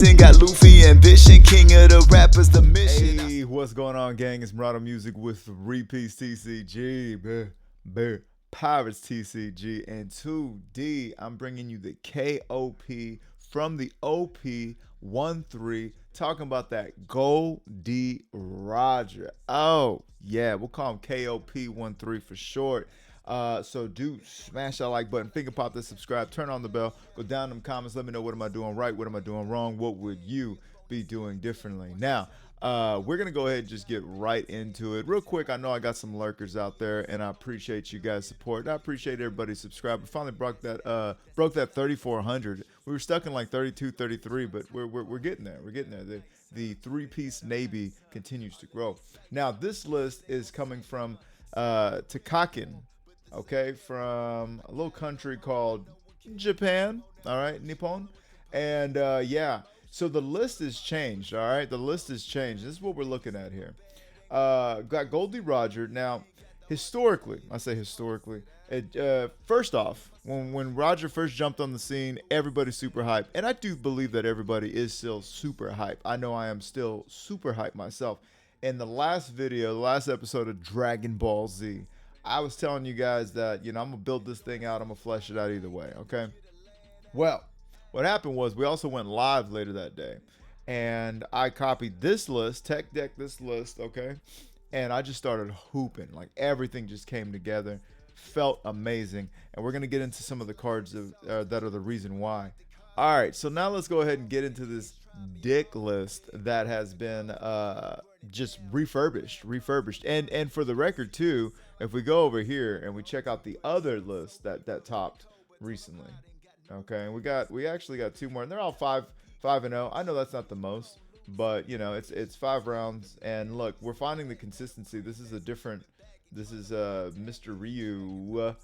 Got Luffy ambition, king of the rappers, the mission. Hey, what's going on, gang? It's Murado Music with 3-piece TCG, Pirates TCG, and 2D. I'm bringing you the KOP from the OP13, talking about that Goldie Roger. Oh, yeah, we'll call him KOP13 for short. So do smash that like button, finger pop that subscribe, turn on the bell, go down in the comments, let me know what am I doing right, what am I doing wrong, what would you be doing differently. Now, we're gonna go ahead and just get right into it real quick. I know I got some lurkers out there, and I appreciate you guys' support. I appreciate everybody subscribing. Finally broke that 3,400. We were stuck in like 32, 33, but we're getting there. We're getting there. The 3-piece Navy continues to grow. Now, this list is coming from Takakin. Okay, from a little country called Japan, all right, Nippon. And yeah, so the list has changed, all right? The list has changed. This is what we're looking at here. Got Goldie Roger. Now, historically, I say historically, first off, when Roger first jumped on the scene, everybody's super hyped. And I do believe that everybody is still super hyped. I know I am still super hyped myself. In the last video, the last episode of Dragon Ball Z, I was telling you guys that, I'm going to build this thing out. I'm going to flesh it out either way, okay? Well, what happened was we also went live later that day. And I copied this list, tech deck this list, okay? And I just started hooping. Like, everything just came together. Felt amazing. And we're going to get into some of the cards that are the reason why. All right, so now let's go ahead and get into this Decklist that has been just refurbished. And for the record too, if we go over here and we check out the other list that topped recently, okay, and we actually got two more, and they're all 5-0. I know that's not the most, but it's 5 rounds. And look, we're finding the consistency. This is Mr. Ryu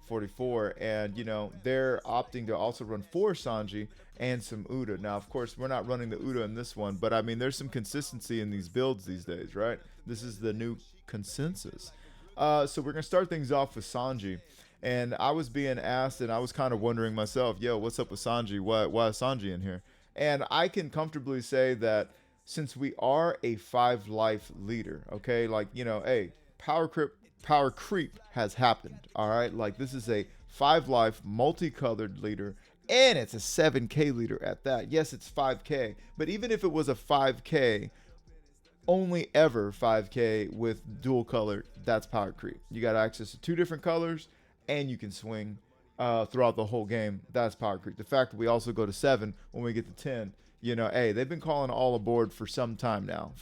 44, and they're opting to also run 4 Sanji and some Uda. Now, of course, we're not running the Uda in this one, but I mean, there's some consistency in these builds these days, right? This is the new consensus. So we're gonna start things off with Sanji, and I was being asked, and I was kind of wondering myself, yo, what's up with Sanji? Why is Sanji in here? And I can comfortably say that since we are a 5 life leader, okay, like hey, power creep has happened, all right? Like, this is a 5 life multicolored leader, and it's a 7k leader at that. Yes, it's 5k, but even if it was a 5k, only ever 5k with dual color, that's power creep. You got access to 2 different colors, and you can swing throughout the whole game. That's power creep. The fact that we also go to 7 when we get to 10, hey, they've been calling all aboard for some time now.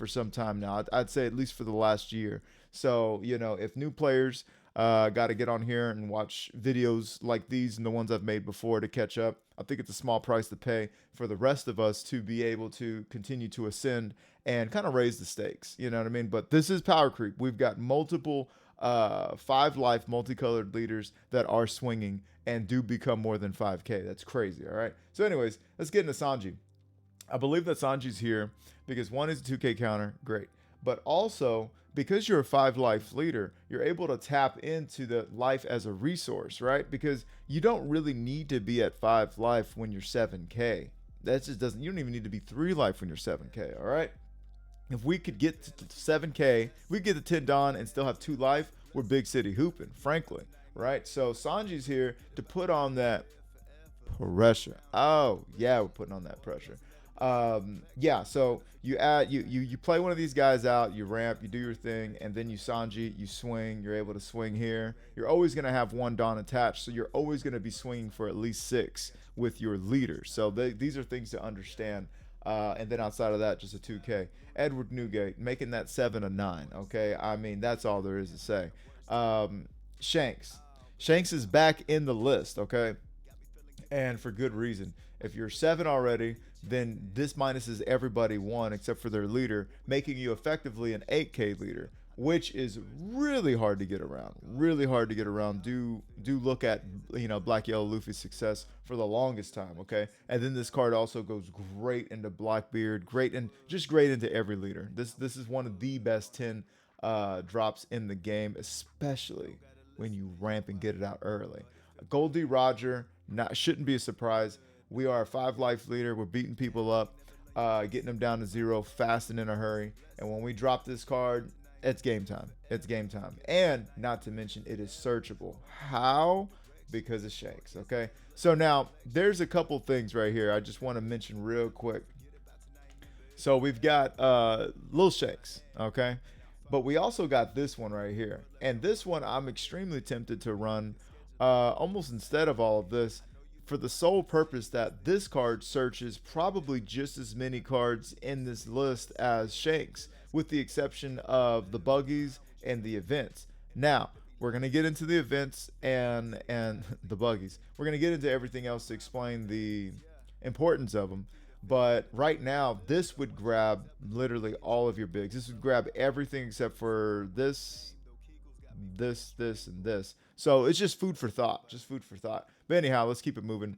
I'd say at least for the last year. So, if new players got to get on here and watch videos like these and the ones I've made before to catch up, I think it's a small price to pay for the rest of us to be able to continue to ascend and kind of raise the stakes. You know what I mean? But this is power creep. We've got multiple 5 life multicolored leaders that are swinging and do become more than 5k. That's crazy. All right. So anyways, let's get into Sanji. I believe that Sanji's here because one is a 2k counter. Great. But also, because you're a 5 life leader, you're able to tap into the life as a resource, right? Because you don't really need to be at 5 life when you're 7k. That just doesn't, you don't even need to be 3 life when you're 7k, all right? If we could get to 7k, we get to 10 Dawn and still have 2 life, we're big city hooping, frankly, right? So Sanji's here to put on that pressure. Oh, yeah, we're putting on that pressure. Yeah, so you play one of these guys out, you ramp, you do your thing, and then you Sanji, you swing, you're able to swing here. You're always going to have 1 Dawn attached, so you're always going to be swinging for at least 6 with your leader. So these are things to understand. And then outside of that, just a 2k. Edward Newgate, making that 7 a 9, okay? I mean, that's all there is to say. Shanks is back in the list, okay? And for good reason. If you're 7 already, then this minuses everybody 1 except for their leader, making you effectively an 8k leader, which is really hard to get around. Do look at Black Yellow Luffy's success for the longest time, okay? And then this card also goes great into Blackbeard, great into every leader. This is one of the best 10 drops in the game, especially when you ramp and get it out early. Goldie Roger shouldn't be a surprise. We are a 5 life leader. We're beating people up. getting them down to 0 fast and in a hurry. And when we drop this card, it's game time. It's game time. And not to mention, it is searchable. How? Because of Shanks. Okay. So now there's a couple things right here I just want to mention real quick. So we've got Lil Shanks. Okay. But we also got this one right here. And this one I'm extremely tempted to run almost instead of all of this, for the sole purpose that this card searches probably just as many cards in this list as Shanks, with the exception of the buggies and the events. Now, we're going to get into the events and the buggies. We're going to get into everything else to explain the importance of them. But right now, this would grab literally all of your bigs. This would grab everything except for this, and this. So it's just food for thought. Just food for thought. But anyhow, let's keep it moving.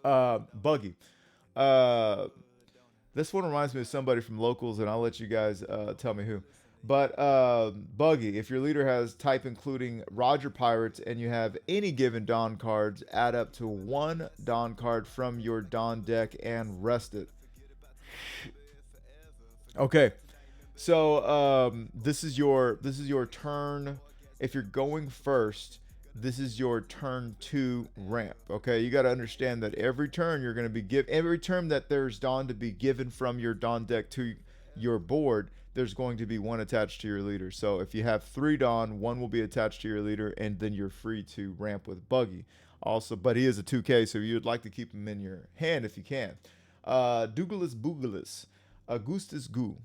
Buggy. This one reminds me of somebody from locals, and I'll let you guys tell me who. But Buggy, if your leader has type including Roger Pirates and you have any given Dawn cards, add up to 1 Dawn card from your Dawn deck and rest it. Okay. So this is your turn. If you're going first, this is your turn 2 ramp. Okay, you got to understand that every turn you're going to be every turn that there's Dawn to be given from your Dawn deck to your board, there's going to be 1 attached to your leader. So if you have 3 Dawn, 1 will be attached to your leader, and then you're free to ramp with Buggy. Also, but he is a 2K, so you'd like to keep him in your hand if you can. Dougalis Boogalis, Augustus Goo.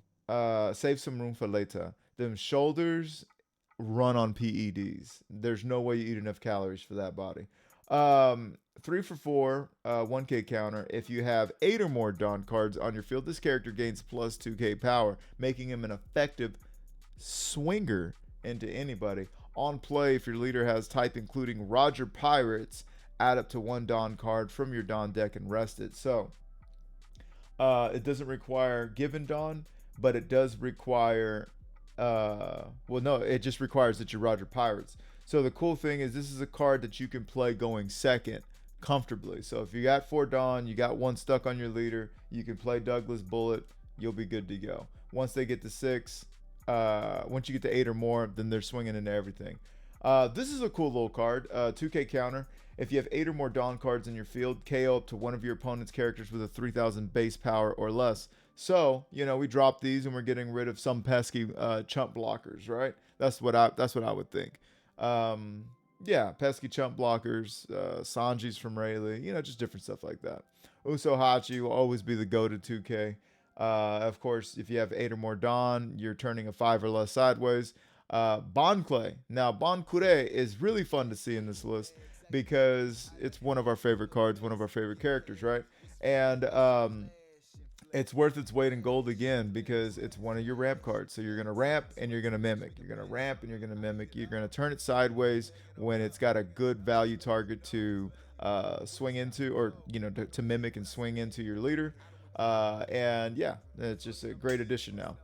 Save some room for later. Them shoulders run on PEDs. There's no way you eat enough calories for that body. 3 for 4, 1K counter. If you have 8 or more Dawn cards on your field, this character gains plus 2K power, making him an effective swinger into anybody. On play, if your leader has type including Roger Pirates, add up to 1 Dawn card from your Dawn deck and rest it. So it doesn't require given Dawn, but it does require it just requires that you're Roger Pirates. So the cool thing is this is a card that you can play going second comfortably. So if you got 4 Dawn, you got 1 stuck on your leader, you can play Douglas Bullet, you'll be good to go. Once they get to 6, once you get to 8 or more, then they're swinging into everything. This is a cool little card, 2K counter. If you have 8 or more Dawn cards in your field, KO up to one of your opponent's characters with a 3,000 base power or less. So, we drop these and we're getting rid of some pesky chump blockers, right? That's what I would think. Yeah, pesky chump blockers, Sanji's from Rayleigh, just different stuff like that. Uso Hachi will always be the go-to 2K. Of course, if you have 8 or more Dawn, you're turning a 5 or less sideways. Bon Clay. Now, Bon Clay is really fun to see in this list because it's one of our favorite cards, one of our favorite characters, right? And it's worth its weight in gold again because it's one of your ramp cards. So you're going to ramp and you're going to mimic. You're going to ramp and you're going to mimic. You're going to turn it sideways when it's got a good value target to swing into, or, to mimic and swing into your leader. And yeah, it's just a great addition now.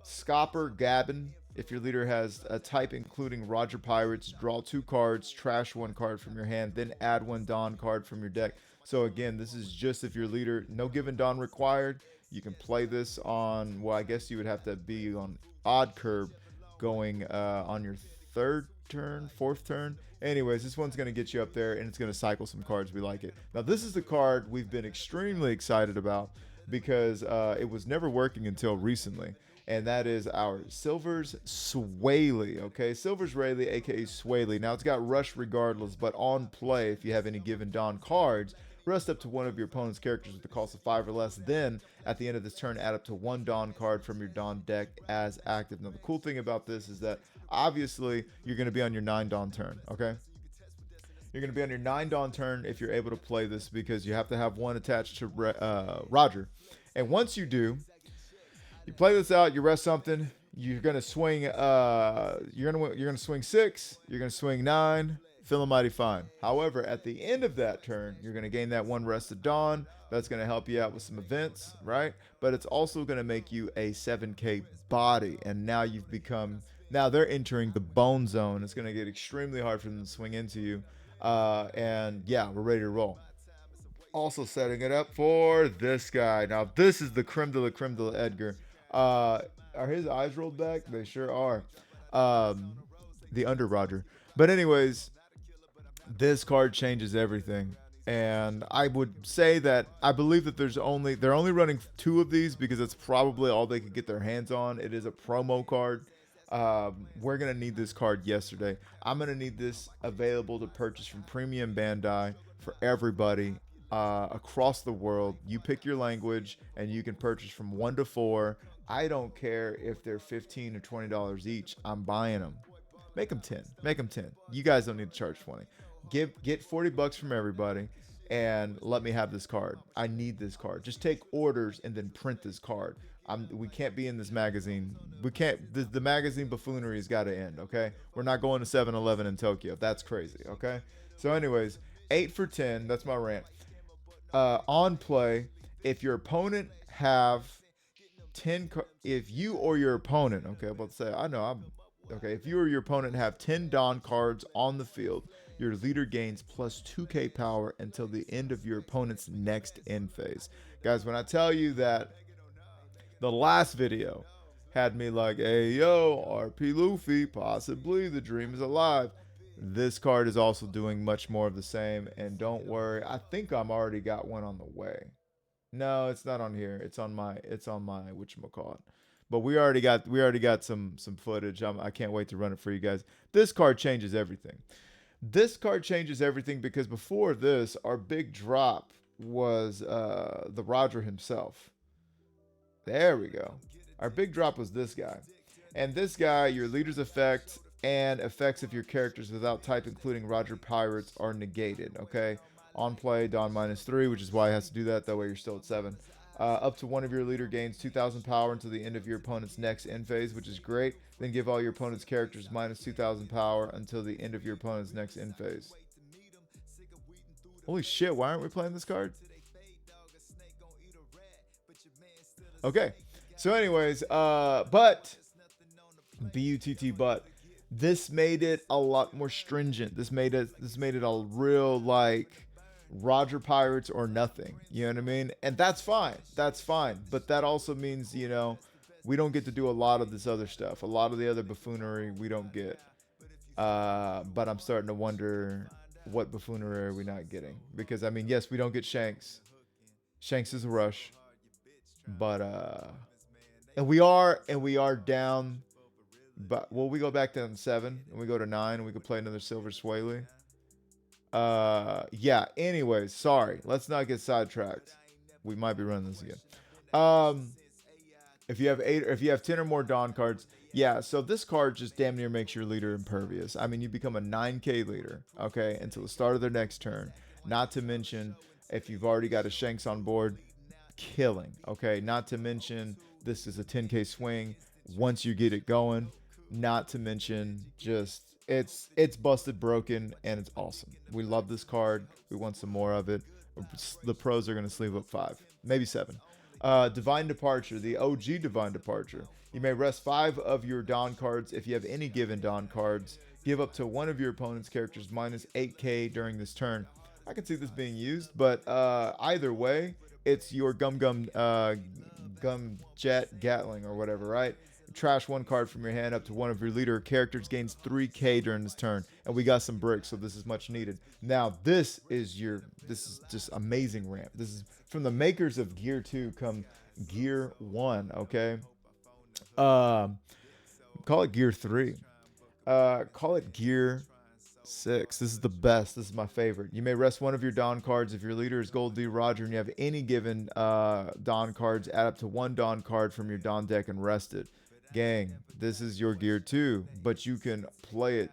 Scopper Gabbin. If your leader has a type including Roger Pirates, draw 2 cards, trash 1 card from your hand, then add 1 Dawn card from your deck. So again, this is just if your leader, no given Dawn required. You can play this on, well, I guess you would have to be on odd curb going on your 3rd turn, 4th turn. Anyways, this one's going to get you up there and it's going to cycle some cards. We like it. Now, this is the card we've been extremely excited about because it was never working until recently. And that is our Silver's Swaley, okay? Silver's Rayleigh, a.k.a. Swaley. Now, it's got Rush regardless, but on play, if you have any given Dawn cards, rest up to one of your opponent's characters with the cost of 5 or less. Then, at the end of this turn, add up to 1 Dawn card from your Dawn deck as active. Now, the cool thing about this is that, obviously, you're going to be on your 9 Dawn turn, okay? You're going to be on your 9 Dawn turn if you're able to play this because you have to have 1 attached to Roger. And once you do, you play this out, you rest something, you're gonna swing you're gonna swing 6, you're gonna swing 9, feeling mighty fine. However, at the end of that turn, you're gonna gain that 1 rested Dawn. That's gonna help you out with some events, right? But it's also gonna make you a 7K body, and now they're entering the bone zone. It's gonna get extremely hard for them to swing into you. And yeah, we're ready to roll. Also setting it up for this guy. Now this is the creme de la Edgar. Are his eyes rolled back? They sure are. Um, the under Roger. But anyways, this card changes everything. And I would say that I believe that they're only running two of these because it's probably all they could get their hands on. It is a promo card. We're gonna need this card yesterday. I'm gonna need this available to purchase from Premium Bandai for everybody across the world. You pick your language and you can purchase from 1 to 4. I don't care if they're $15 or $20 each. I'm buying them. Make them 10. Make them 10. You guys don't need to charge 20. Get $40 from everybody and let me have this card. I need this card. Just take orders and then print this card. We can't be in this magazine. We can't. The magazine buffoonery has got to end. Okay, we're not going to 7-Eleven in Tokyo. That's crazy. Okay. So, anyways, 8 for 10. That's my rant. On play, if your opponent have 10, if you or your opponent, okay, I'm about to say, I know I'm okay. If you or your opponent have 10 Dawn cards on the field, your leader gains plus 2k power until the end of your opponent's next end phase. Guys, when I tell you that the last video had me like, hey, yo, RP Luffy, possibly the dream is alive. This card is also doing much more of the same. And don't worry, I think I'm already got one on the way. No, it's not on here. It's on my whatchamacallit. But we already got some footage. I can't wait to run it for you guys. This card changes everything. This card changes everything because before this, our big drop was the Roger himself. There we go. Our big drop was this guy. And this guy, your leader's effect and effects of your characters without type, including Roger Pirates, are negated. Okay. On play, Dawn -3, which is why it has to do that. That way you're still at 7. Up to one of your leader gains 2,000 power until the end of your opponent's next end phase, which is great. Then give all your opponent's characters -2,000 power until the end of your opponent's next end phase. Holy shit, why aren't we playing this card? Okay. So anyways, but B-U-T-T, but this made it a lot more stringent. This made it a real like Roger Pirates or nothing. You know what I mean? And that's fine. That's fine. But that also means, you know, we don't get to do a lot of this other stuff. A lot of the other buffoonery we don't get. But I'm starting to wonder what buffoonery are we not getting? Because I mean, yes, we don't get Shanks. Shanks is a rush. But and we are down. But well, we go back down to 7 and we go to 9 and we could play another Silver Swaley. Yeah, anyways, sorry, let's not get sidetracked. We might be running this again. If you have 8 or if you have 10 or more Dawn cards, yeah, so this card just damn near makes your leader impervious. I mean, you become a 9k leader, okay, until the start of their next turn. Not to mention, if you've already got a Shanks on board, killing, okay. Not to mention, this is a 10k swing once you get it going. Not to mention, just it's busted broken and it's awesome. We love this card. We want some more of it. The pros are going to sleeve up 5, maybe 7. Divine Departure, the OG Divine Departure. You may rest 5 of your Dawn cards if you have any given Dawn cards. Give up to one of your opponent's characters -8k during this turn. I can see this being used, but either way, it's your Gum Jet Gatling or whatever, right? Trash 1 card from your hand up to one of your leader characters, gains 3k during this turn, and we got some bricks, so this is much needed. Now this is just amazing ramp. This is from the makers of Gear 2 come Gear 1, okay. Call it Gear 3, call it Gear 6. This is the best. This is my favorite. You may rest one of your Dawn cards if your leader is Gold D Roger and you have any given Dawn cards. Add up to 1 Dawn card from your Dawn deck and rest it. Gang, this is your Gear 2, but you can play it.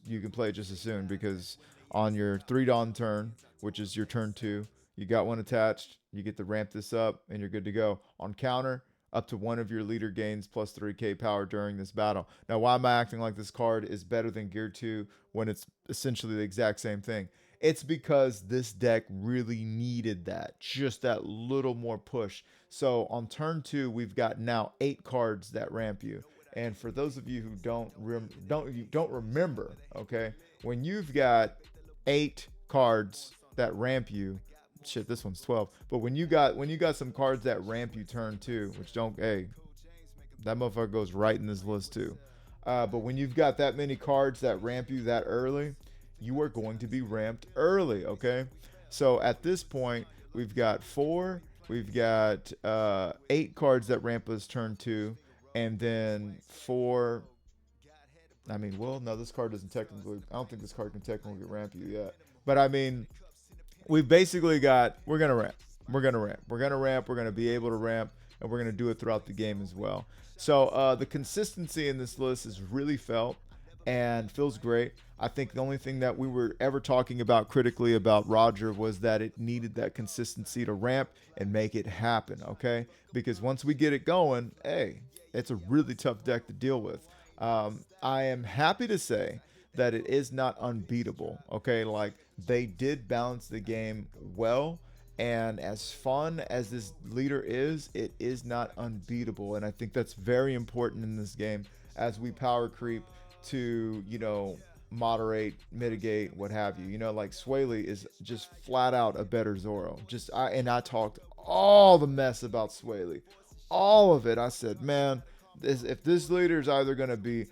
You can play it just as soon because on your 3 Dawn turn, which is your turn 2, you got 1 attached. You get to ramp this up, and you're good to go. On counter, up to one of your leader gains plus 3k power during this battle. Now, why am I acting like this card is better than Gear 2 when it's essentially the exact same thing? It's because this deck really needed that, just that little more push. So on turn 2, we've got now 8 cards that ramp you. And for those of you who don't remember, okay, when you've got 8 cards that ramp you, shit, this one's 12. But when you got some cards that ramp you turn 2, which don't, hey, that motherfucker goes right in this list too. But when you've got that many cards that ramp you that early, you are going to be ramped early, okay? So at this point, we've got 4, we've got 8 cards that ramp us turn 2, and then 4. I mean, well, no, this card doesn't technically. I don't think this card can technically ramp you yet. But I mean, we've basically got. We're gonna ramp. We're gonna ramp. We're gonna ramp. We're gonna be able to ramp, and we're gonna do it throughout the game as well. So the consistency in this list is really felt and feels great. I think the only thing that we were ever talking about critically about Roger was that it needed that consistency to ramp and make it happen. Okay, because once we get it going, hey, it's a really tough deck to deal with. I am happy to say that it is not unbeatable. Okay, like they did balance the game well, and as fun as this leader is, it is not unbeatable, and I think that's very important in this game as we power creep to, you know, moderate, mitigate, what have you. You know, like Swaley is just flat out a better Zoro. I talked all the mess about Swaley, all of it. I said, man, if this leader is either going to be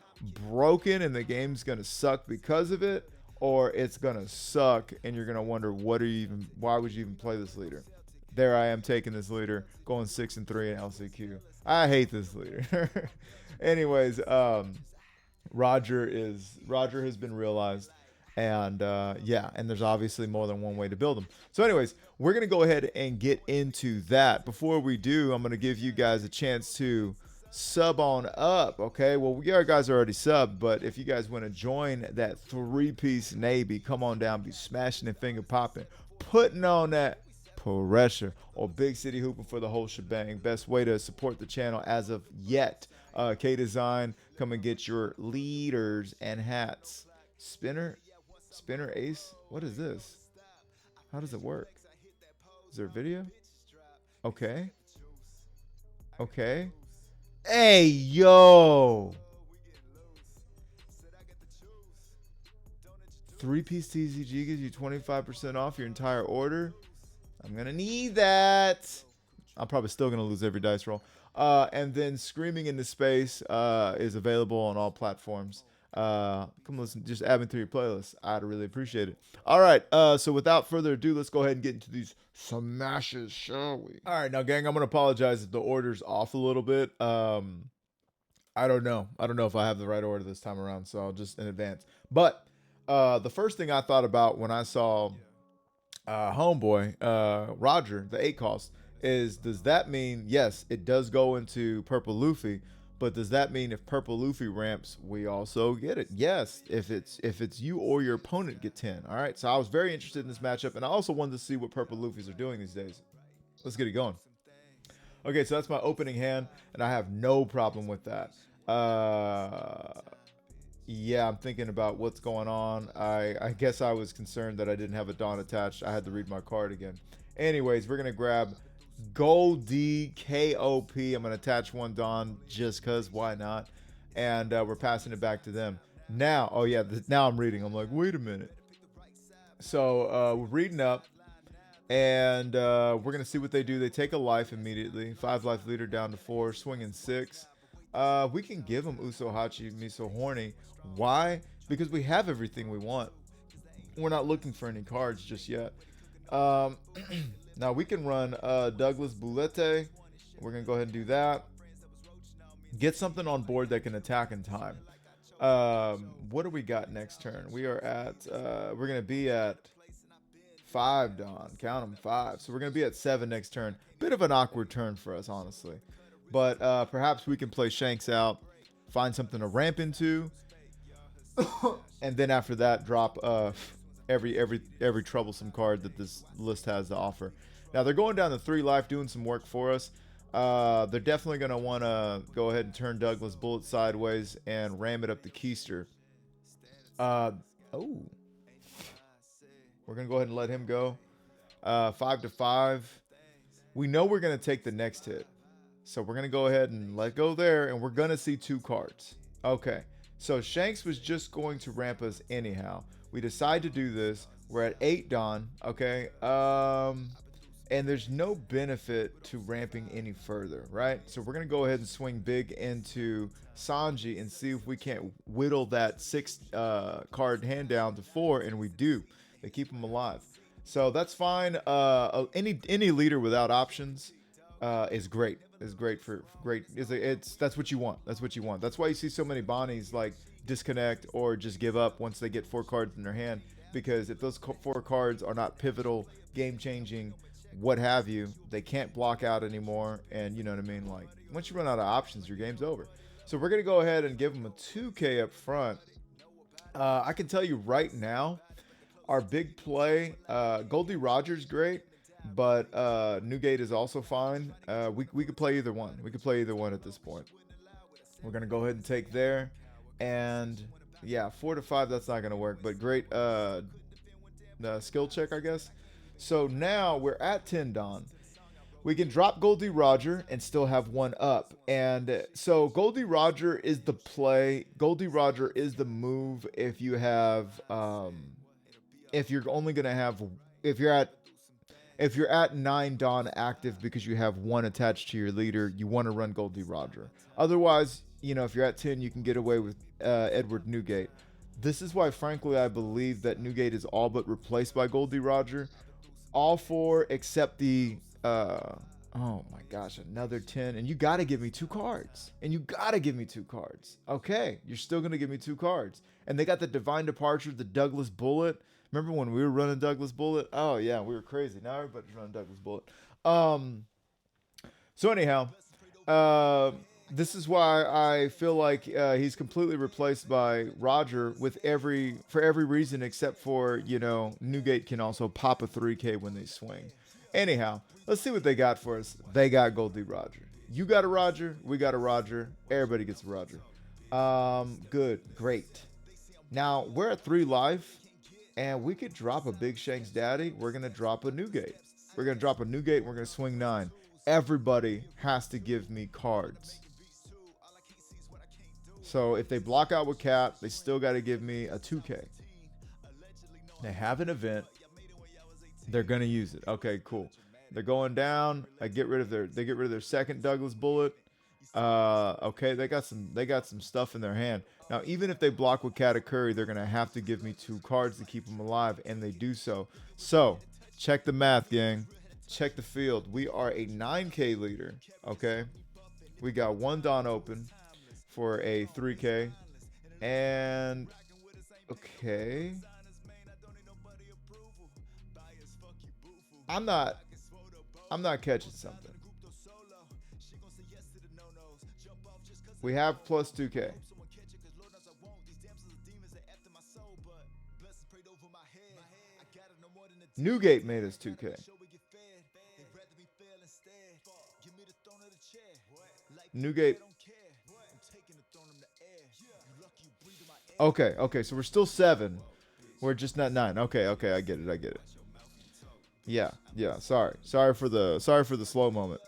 broken and the game's going to suck because of it, or it's going to suck and you're going to wonder why would you even play this leader. There I am taking this leader, going 6-3 in LCQ. I hate this leader. Anyways, Roger has been realized, and yeah, and there's obviously more than one way to build them. So anyways, we're going to go ahead and get into that. Before we do, I'm going to give you guys a chance to sub on up. Okay, well, we our guys are already subbed, but if you guys want to join that 3-piece Navy, come on down, be smashing and finger popping, putting on that pressure, or big city hooping for the whole shebang. Best way to support the channel as of yet. K Design, come and get your leaders and hats. Spinner Ace, what is this? How does it work? Is there a video? Okay. Hey, yo. 3-piece TCG gives you 25% off your entire order. I'm going to need that. I'm probably still going to lose every dice roll. And then Screaming into Space is available on all platforms. Come listen, just add me to your playlist. I'd really appreciate it. All right, so without further ado, let's go ahead and get into these smashes, shall we? All right, now, gang, I'm going to apologize if the order's off a little bit. I don't know if I have the right order this time around, so I'll just in advance. But the first thing I thought about when I saw homeboy Roger, the 8 cost, does that mean, yes, it does go into Purple Luffy, but does that mean if Purple Luffy ramps, we also get it? Yes, if it's you or your opponent get 10. All right, so I was very interested in this matchup, and I also wanted to see what Purple Luffys are doing these days. Let's get it going. Okay, so that's my opening hand, and I have no problem with that. Yeah, I'm thinking about what's going on. I guess I was concerned that I didn't have a Dawn attached. I had to read my card again. Anyways, we're going to grab Goldie KOP. I'm going to attach one Dawn just because, why not? And we're passing it back to them. Now, oh yeah, now I'm reading. I'm like, wait a minute. So we're reading up, and we're going to see what they do. They take a life immediately. 5 life leader down to 4, swinging 6. We can give them Usohachi Miso Horny. Why? Because we have everything we want. We're not looking for any cards just yet. Now we can run Douglas Boulette. We're going to go ahead and do that. Get something on board that can attack in time. What do we got next turn? We are at, we're going to be at 5, Don. Count them, 5. So we're going to be at 7 next turn. Bit of an awkward turn for us, honestly. But perhaps we can play Shanks out, find something to ramp into, and then after that, drop every troublesome card that this list has to offer. Now they're going down to 3 life, doing some work for us. They're definitely going to want to go ahead and turn Douglas Bullet sideways and ram it up the keister. Oh, we're going to go ahead and let him go. 5 to 5. We know we're going to take the next hit. So we're going to go ahead and let go there, and we're going to see 2 cards. Okay, so Shanks was just going to ramp us anyhow. We decide to do this. We're at 8 Dawn. Okay, and there's no benefit to ramping any further, right? So we're gonna go ahead and swing big into Sanji and see if we can't whittle that 6 card hand down to 4, and we do. They keep him alive, so that's fine. Any leader without options is great. Is great for great. It's that's what you want. That's what you want. That's why you see so many Bonnies like disconnect or just give up once they get 4 cards in their hand, because if those 4 cards are not pivotal, game changing, what have you, they can't block out anymore. And you know what I mean? Like, once you run out of options, your game's over. So we're going to go ahead and give them a 2K up front. I can tell you right now, our big play, Goldie Rogers great, but Newgate is also fine. We could play either one. We could play either one at this point. We're going to go ahead and take there. And yeah, 4 to 5, that's not going to work. But great skill check, I guess. So now we're at 10 Don. We can drop Goldie Roger and still have 1 up. And so Goldie Roger is the play. Goldie Roger is the move if you have, if you're only going to have, if you're at 9 Don active because you have 1 attached to your leader, you want to run Goldie Roger. Otherwise, you know, if you're at 10, you can get away with Edward Newgate. This is why, frankly, I believe that Newgate is all but replaced by Goldie Roger. All 4 except the oh my gosh, another 10. And you got to give me 2 cards. Okay, you're still going to give me 2 cards. And they got the Divine Departure, the Douglas Bullet. Remember when we were running Douglas Bullet? Oh yeah, we were crazy. Now everybody's running Douglas Bullet. So anyhow, this is why I feel like he's completely replaced by Roger for every reason except for, you know, Newgate can also pop a 3K when they swing. Anyhow, let's see what they got for us. They got Goldie Roger. You got a Roger. We got a Roger. Everybody gets a Roger. Good. Great. Now, we're at 3 life, and we could drop a Big Shanks Daddy. We're going to drop a Newgate. We're going to swing 9. Everybody has to give me cards. So if they block out with Cat, they still got to give me a 2K. They have an event. They're gonna use it. Okay, cool. They're going down. They get rid of their second Douglas Bullet. Okay, they got some stuff in their hand. Now, even if they block with Katakuri, they're gonna have to give me 2 cards to keep them alive, and they do so. So check the math, gang. Check the field. We are a 9K leader. Okay, we got 1 Don open for a 3K, and okay. I'm not catching something. We have plus 2K. Newgate made us 2K. Newgate. Okay, so we're still 7. We're just not 9. Okay, I get it. Yeah. Sorry for the slow moment.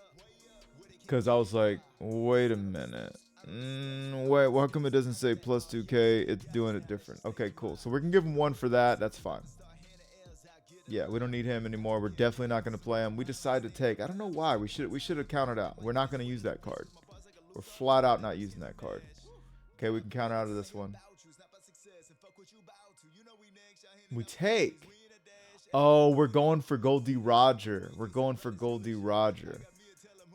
Cause I was like, wait a minute. Wait, well, how come it doesn't say plus 2K? It's doing it different. Okay, cool. So we can give him 1 for that. That's fine. Yeah, we don't need him anymore. We're definitely not going to play him. We decided to take. I don't know why. We should have countered out. We're not going to use that card. We're flat out not using that card. Okay, we can counter out of this one. We take. Oh, we're going for Goldie Roger.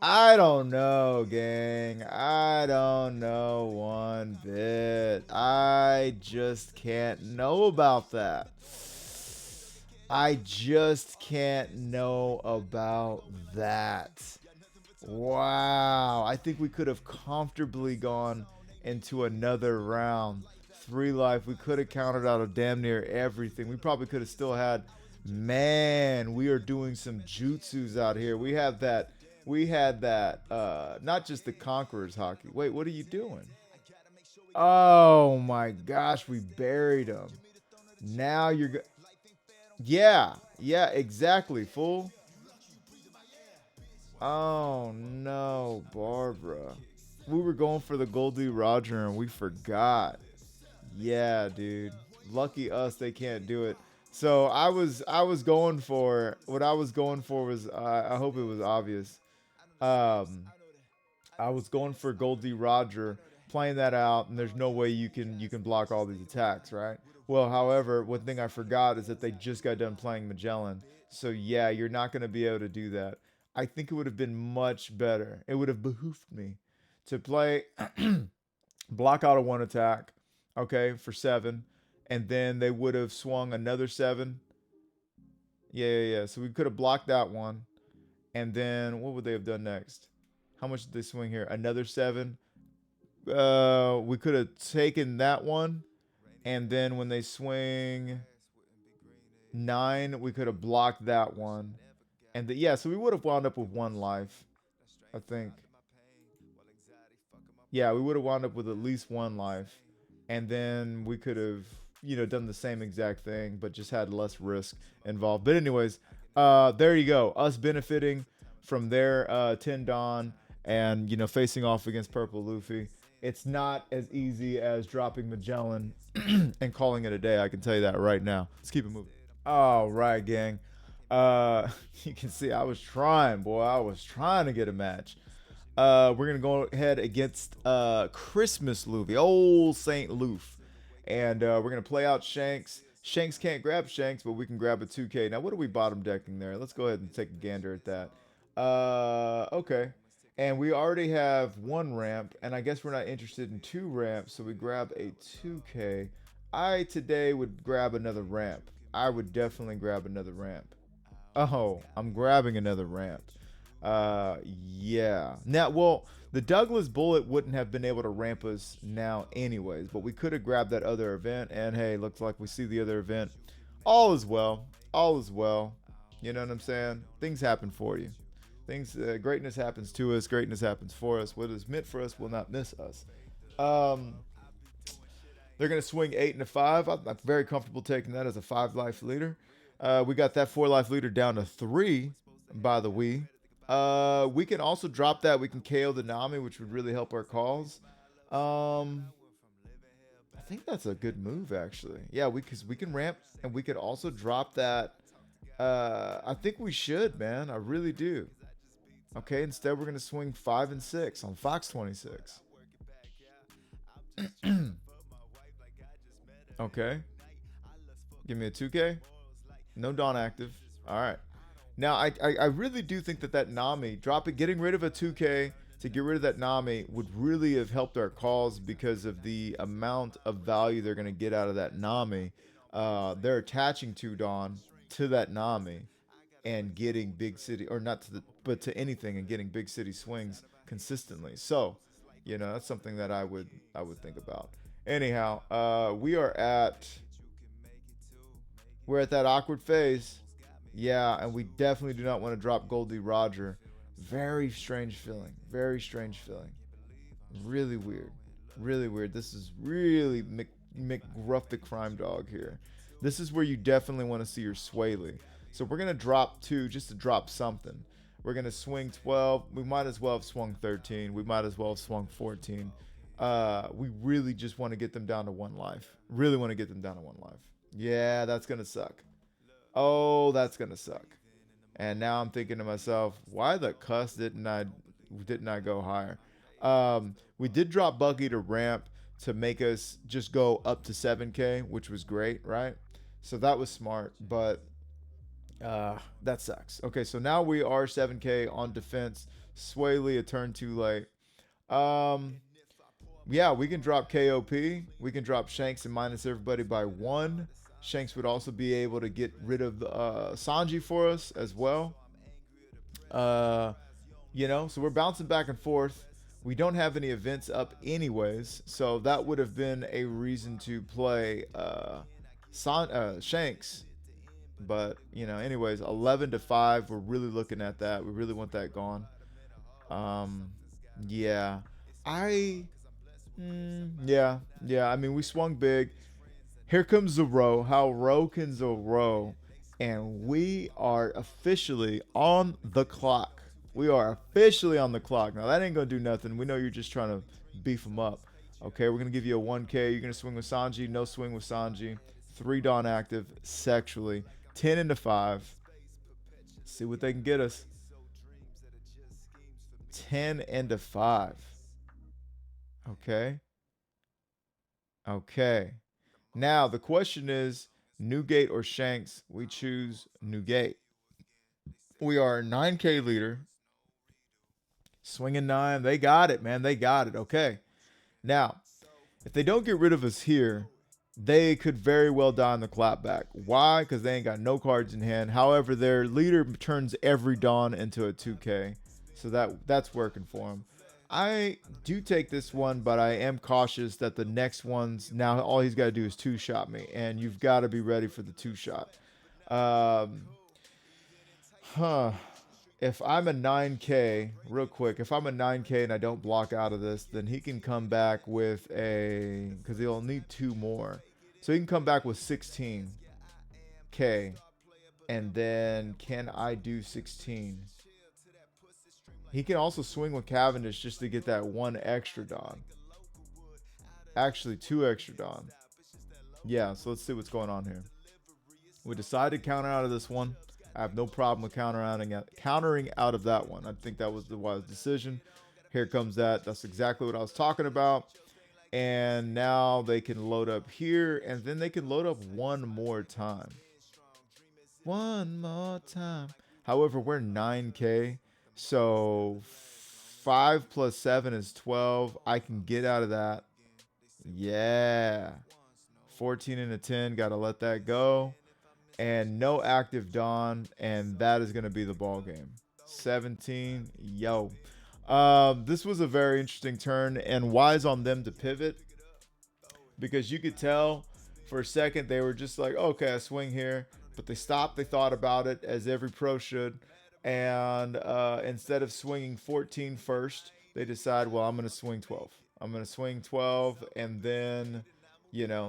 I don't know, gang. I don't know one bit. I just can't know about that. Wow. I think we could have comfortably gone into another round. 3 life. We could have counted out of damn near everything. We probably could have still had. Man, we are doing some jutsus out here. We had that, not just the Conqueror's hockey. Wait, what are you doing? Oh my gosh, we buried him. Now you're Yeah, exactly, fool. Oh no, Barbara. We were going for the Goldie Roger and we forgot. Yeah, dude. Lucky us, they can't do it. So I was going for what I was going for was I hope it was obvious. Um, I was going for Goldie Roger, playing that out, and there's no way you can block all these attacks, right? Well, however, one thing I forgot is that they just got done playing Magellan, so yeah, you're not going to be able to do that. I think it would have been much better. It would have behooved me to play block out a one attack, okay, for 7, and then they would have swung another 7. Yeah, yeah, yeah. So we could have blocked that one, and then what would they have done next? How much did they swing here? Another 7. We could have taken that one, and then when they swing 9, we could have blocked that one, and yeah, so we would have wound up with 1 life, I think. Yeah, we would have wound up with at least 1 life, and then we could have, done the same exact thing, but just had less risk involved. But anyways, there you go. Us benefiting from their 10 Dawn and facing off against Purple Luffy. It's not as easy as dropping Magellan and calling it a day. I can tell you that right now. Let's keep it moving. All right, gang. You can see I was trying, boy. I was trying to get a match. We're gonna go ahead against Christmas Luffy, old Saint Loof, and we're gonna play out Shanks. Shanks can't grab Shanks, but we can grab a 2K. Now, what are we bottom decking there? Let's go ahead and take a gander at that. Okay, and we already have 1 ramp, and I guess we're not interested in 2 ramps, so we grab a 2K. I today would grab another ramp. I would definitely grab another ramp. Oh, I'm grabbing another ramp. Yeah. Now, well, the Douglas Bullet wouldn't have been able to ramp us now anyways, but we could have grabbed that other event, and hey, looks like we see the other event. All is well. All is well. You know what I'm saying? Things happen for you. Greatness happens to us. Greatness happens for us. What is meant for us will not miss us. Um, they're going to swing 8 and a 5. I'm very comfortable taking that as a 5 life leader. We got that 4 life leader down to 3 by the we. We can also drop that. We can KO the Nami, which would really help our calls. I think that's a good move, actually. Yeah, because we can ramp, and we could also drop that. I think we should, man. I really do. Okay, instead we're gonna swing 5 and 6 on Fox 26. Okay, give me a 2K. No Dawn active. All right. Now, I really do think that Nami, getting rid of a 2K to get rid of that Nami would really have helped our calls because of the amount of value they're going to get out of that Nami. They're attaching 2 Dawn to that Nami and getting big city, or not to but to anything, and getting big city swings consistently. So, that's something that I would think about. Anyhow, we're at that awkward phase. Yeah, and we definitely do not want to drop Goldie Roger. Very strange feeling. Very strange feeling. Really weird. Really weird. This is really McGruff the crime dog here. This is where you definitely want to see your Swaley. So we're going to drop 2 just to drop something. We're going to swing 12. We might as well have swung 13. We might as well have swung 14. We really just want to get them down to 1 life. Really want to get them down to 1 life. Yeah, that's going to suck. Oh, that's going to suck. And now I'm thinking to myself, why the cuss didn't I go higher? We did drop Buggy to ramp to make us just go up to 7K, which was great, right? So that was smart, but that sucks. Okay, so now we are 7K on defense. Swaley a turn too late. Yeah, we can drop KOP. We can drop Shanks and minus everybody by 1. Shanks would also be able to get rid of Sanji for us as well. So we're bouncing back and forth. We don't have any events up anyways, so that would have been a reason to play Shanks. But, anyways, 11 to 5, we're really looking at that. We really want that gone. Yeah. Yeah. I mean, we swung big. Here comes Zoro. How Ro can Zoro. And we are officially on the clock. We are officially on the clock. Now, that ain't going to do nothing. We know you're just trying to beef them up. Okay, we're going to give you a 1K. You're going to swing with Sanji. No swing with Sanji. 3 Dawn active sexually. 10 into 5. See what they can get us. 10 into 5. Okay. Okay. Now, the question is Newgate or Shanks? We choose Newgate. We are a 9K leader. Swinging 9. They got it, man. They got it. Okay. Now, if they don't get rid of us here, they could very well die in the clapback. Why? Because they ain't got no cards in hand. However, their leader turns every Dawn into a 2K. So that's working for them. I do take this one, but I am cautious that the next ones, now all he's got to do is 2-shot me. And you've got to be ready for the 2-shot. If I'm a 9K, real quick, if I'm a 9K and I don't block out of this, then he can come back with a, because he'll need 2 more. So he can come back with 16K. And then can I do 16? He can also swing with Cavendish just to get that 1 extra Dawn. Actually, 2 extra Dawn. Yeah, so let's see what's going on here. We decided to counter out of this one. I have no problem with countering out of that one. I think that was the wise decision. Here comes that. That's exactly what I was talking about. And now they can load up here, and then they can load up one more time. One more time. However, we're 9K, so 5 plus 7 is 12. I can get out of that. Yeah. 14 and a 10. Got to let that go. And no active Dawn, and that is going to be the ball game. 17, yo. This was a very interesting turn, and wise on them to pivot, because you could tell for a second they were just like, okay, I swing here, but they stopped, they thought about it, as every pro should, and instead of swinging 14 first, they decide, well, I'm going to swing 12. I'm going to swing 12, and then,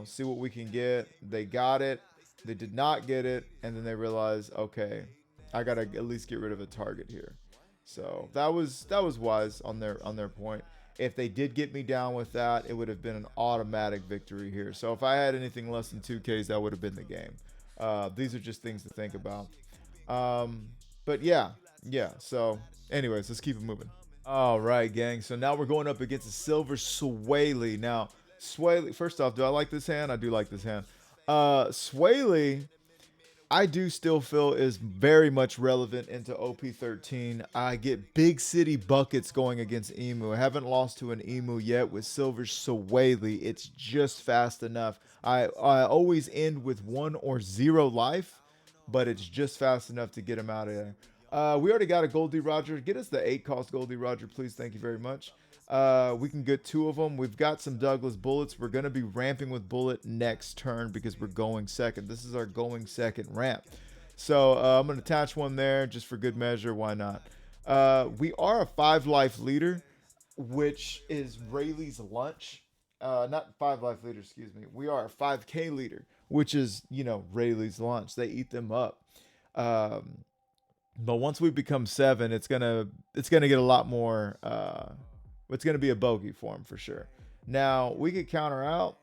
see what we can get. They got it. They did not get it, and then they realized, okay, I gotta at least get rid of a target here. So that was wise on their point. If they did get me down with that, it would have been an automatic victory here. So if I had anything less than 2Ks, that would have been the game. These are just things to think about. But yeah. So anyways, let's keep it moving. All right, gang. So now we're going up against a Silver Rayleigh. Now, Rayleigh, first off, do I like this hand? I do like this hand. Rayleigh, I do still feel is very much relevant into OP13. I get big city buckets going against Emu. I haven't lost to an Emu yet with Silver Rayleigh. It's just fast enough. I always end with 1 or 0 life, but it's just fast enough to get him out of there. We already got a Goldie Roger. Get us the 8 cost Goldie Roger, please. Thank you very much. We can get 2 of them. We've got some Douglas bullets. We're going to be ramping with bullet next turn because we're going second. This is our going second ramp. So I'm going to attach one there just for good measure. Why not? We are a 5 life leader, which is Rayleigh's lunch. Not 5 life leader, excuse me. We are a 5K leader, which is, Rayleigh's lunch. They eat them up. But once we become 7, it's gonna get a lot more. It's going to be a bogey for him for sure. Now, we could counter out,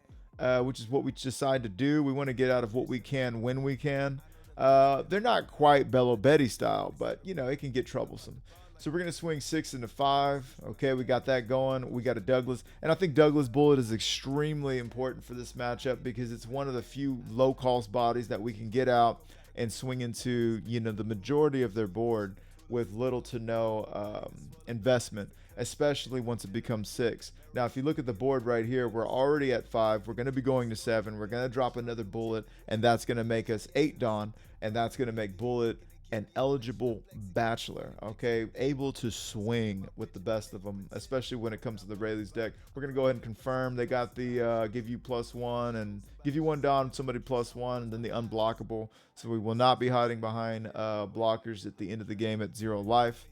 which is what we decide to do. We want to get out of what we can when we can. They're not quite Bello Betty style, but, it can get troublesome. So we're going to swing 6 into 5. Okay, we got that going. We got a Douglas. And I think Douglas Bullet is extremely important for this matchup because it's one of the few low-cost bodies that we can get out and swing into, the majority of their board with little to no investment, especially once it becomes 6. Now, if you look at the board right here, we're already at 5. We're going to be going to 7. We're going to drop another bullet, and that's going to make us 8 Dawn, and that's going to make Bullet an eligible bachelor, okay? Able to swing with the best of them, especially when it comes to the Rayleigh's deck. We're going to go ahead and confirm. They got the give you +1 and give you 1 Dawn, somebody +1, and then the unblockable. So we will not be hiding behind blockers at the end of the game at 0 life.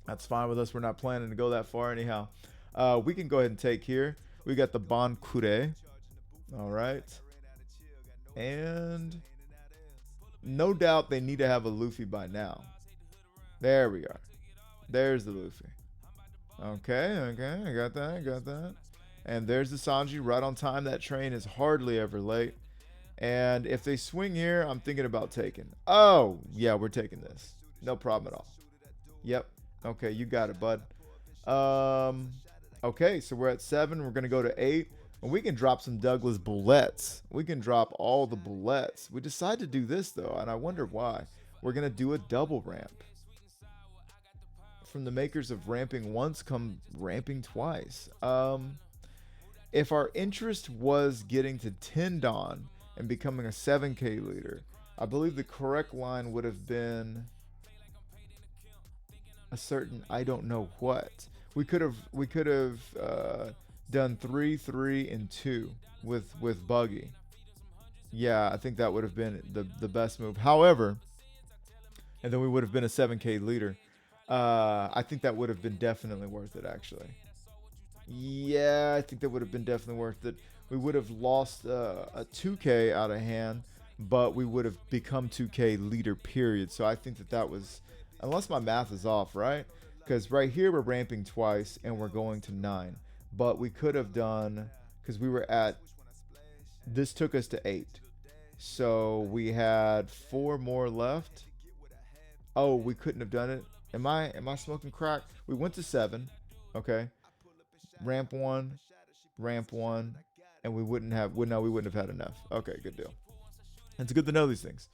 That's fine with us. We're not planning to go that far anyhow. We can go ahead and take here. We got the Bon Cure. All right. And no doubt they need to have a Luffy by now. There we are. There's the Luffy. Okay. I got that. And there's the Sanji right on time. That train is hardly ever late. And if they swing here, I'm thinking about taking. Oh, yeah, we're taking this. No problem at all. Yep. Okay, you got it, bud. Okay, so we're at 7. We're going to go to 8. And we can drop some Douglas bullets. We can drop all the bullets. We decide to do this, though, and I wonder why. We're going to do a double ramp. From the makers of ramping once come ramping twice. If our interest was getting to 10 Dawn and becoming a 7K leader, I believe the correct line would have been a certain I don't know what. We could have done 3, 3, and 2 with Buggy. Yeah, I think that would have been the best move. However, and then we would have been a 7K leader. I think that would have been definitely worth it, actually. Yeah, I think that would have been definitely worth it. We would have lost a 2K out of hand, but we would have become 2K leader, period. So I think that that was, unless my math is off, right? Because right here we're ramping twice and we're going to 9. But we could have done, because we were at, this took us to 8. So we had 4 more left. Oh, we couldn't have done it. Am I smoking crack? We went to 7. Okay. Ramp 1, ramp 1, and we wouldn't have, well, no, we wouldn't have had enough. Okay, good deal. It's good to know these things.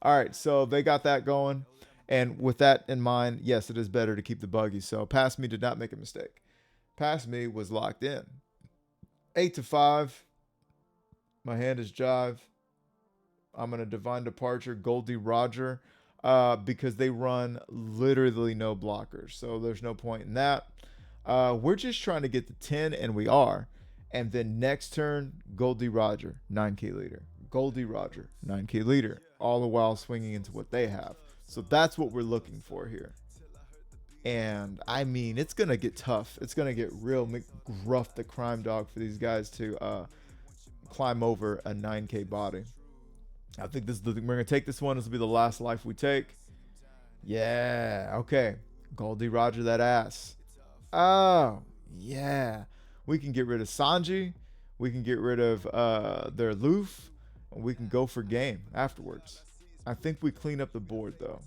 All right, so they got that going. And with that in mind, yes, it is better to keep the buggy. So Pass Me did not make a mistake. Pass Me was locked in. 8 to 5. My hand is Jive. I'm going to Divine Departure, Goldie Roger, because they run literally no blockers. So there's no point in that. We're just trying to get to 10, and we are. And then next turn, Goldie Roger, 9K leader. Goldie Roger, 9K leader. All the while swinging into what they have. So that's what we're looking for here. And, I mean, it's going to get tough. It's going to get real rough the crime dog for these guys to climb over a 9K body. I think this is we're going to take this one. This will be the last life we take. Yeah, okay. Goldie Roger that ass. Oh, yeah. We can get rid of Sanji. We can get rid of their Luffy. And we can go for game afterwards. I think we clean up the board, though.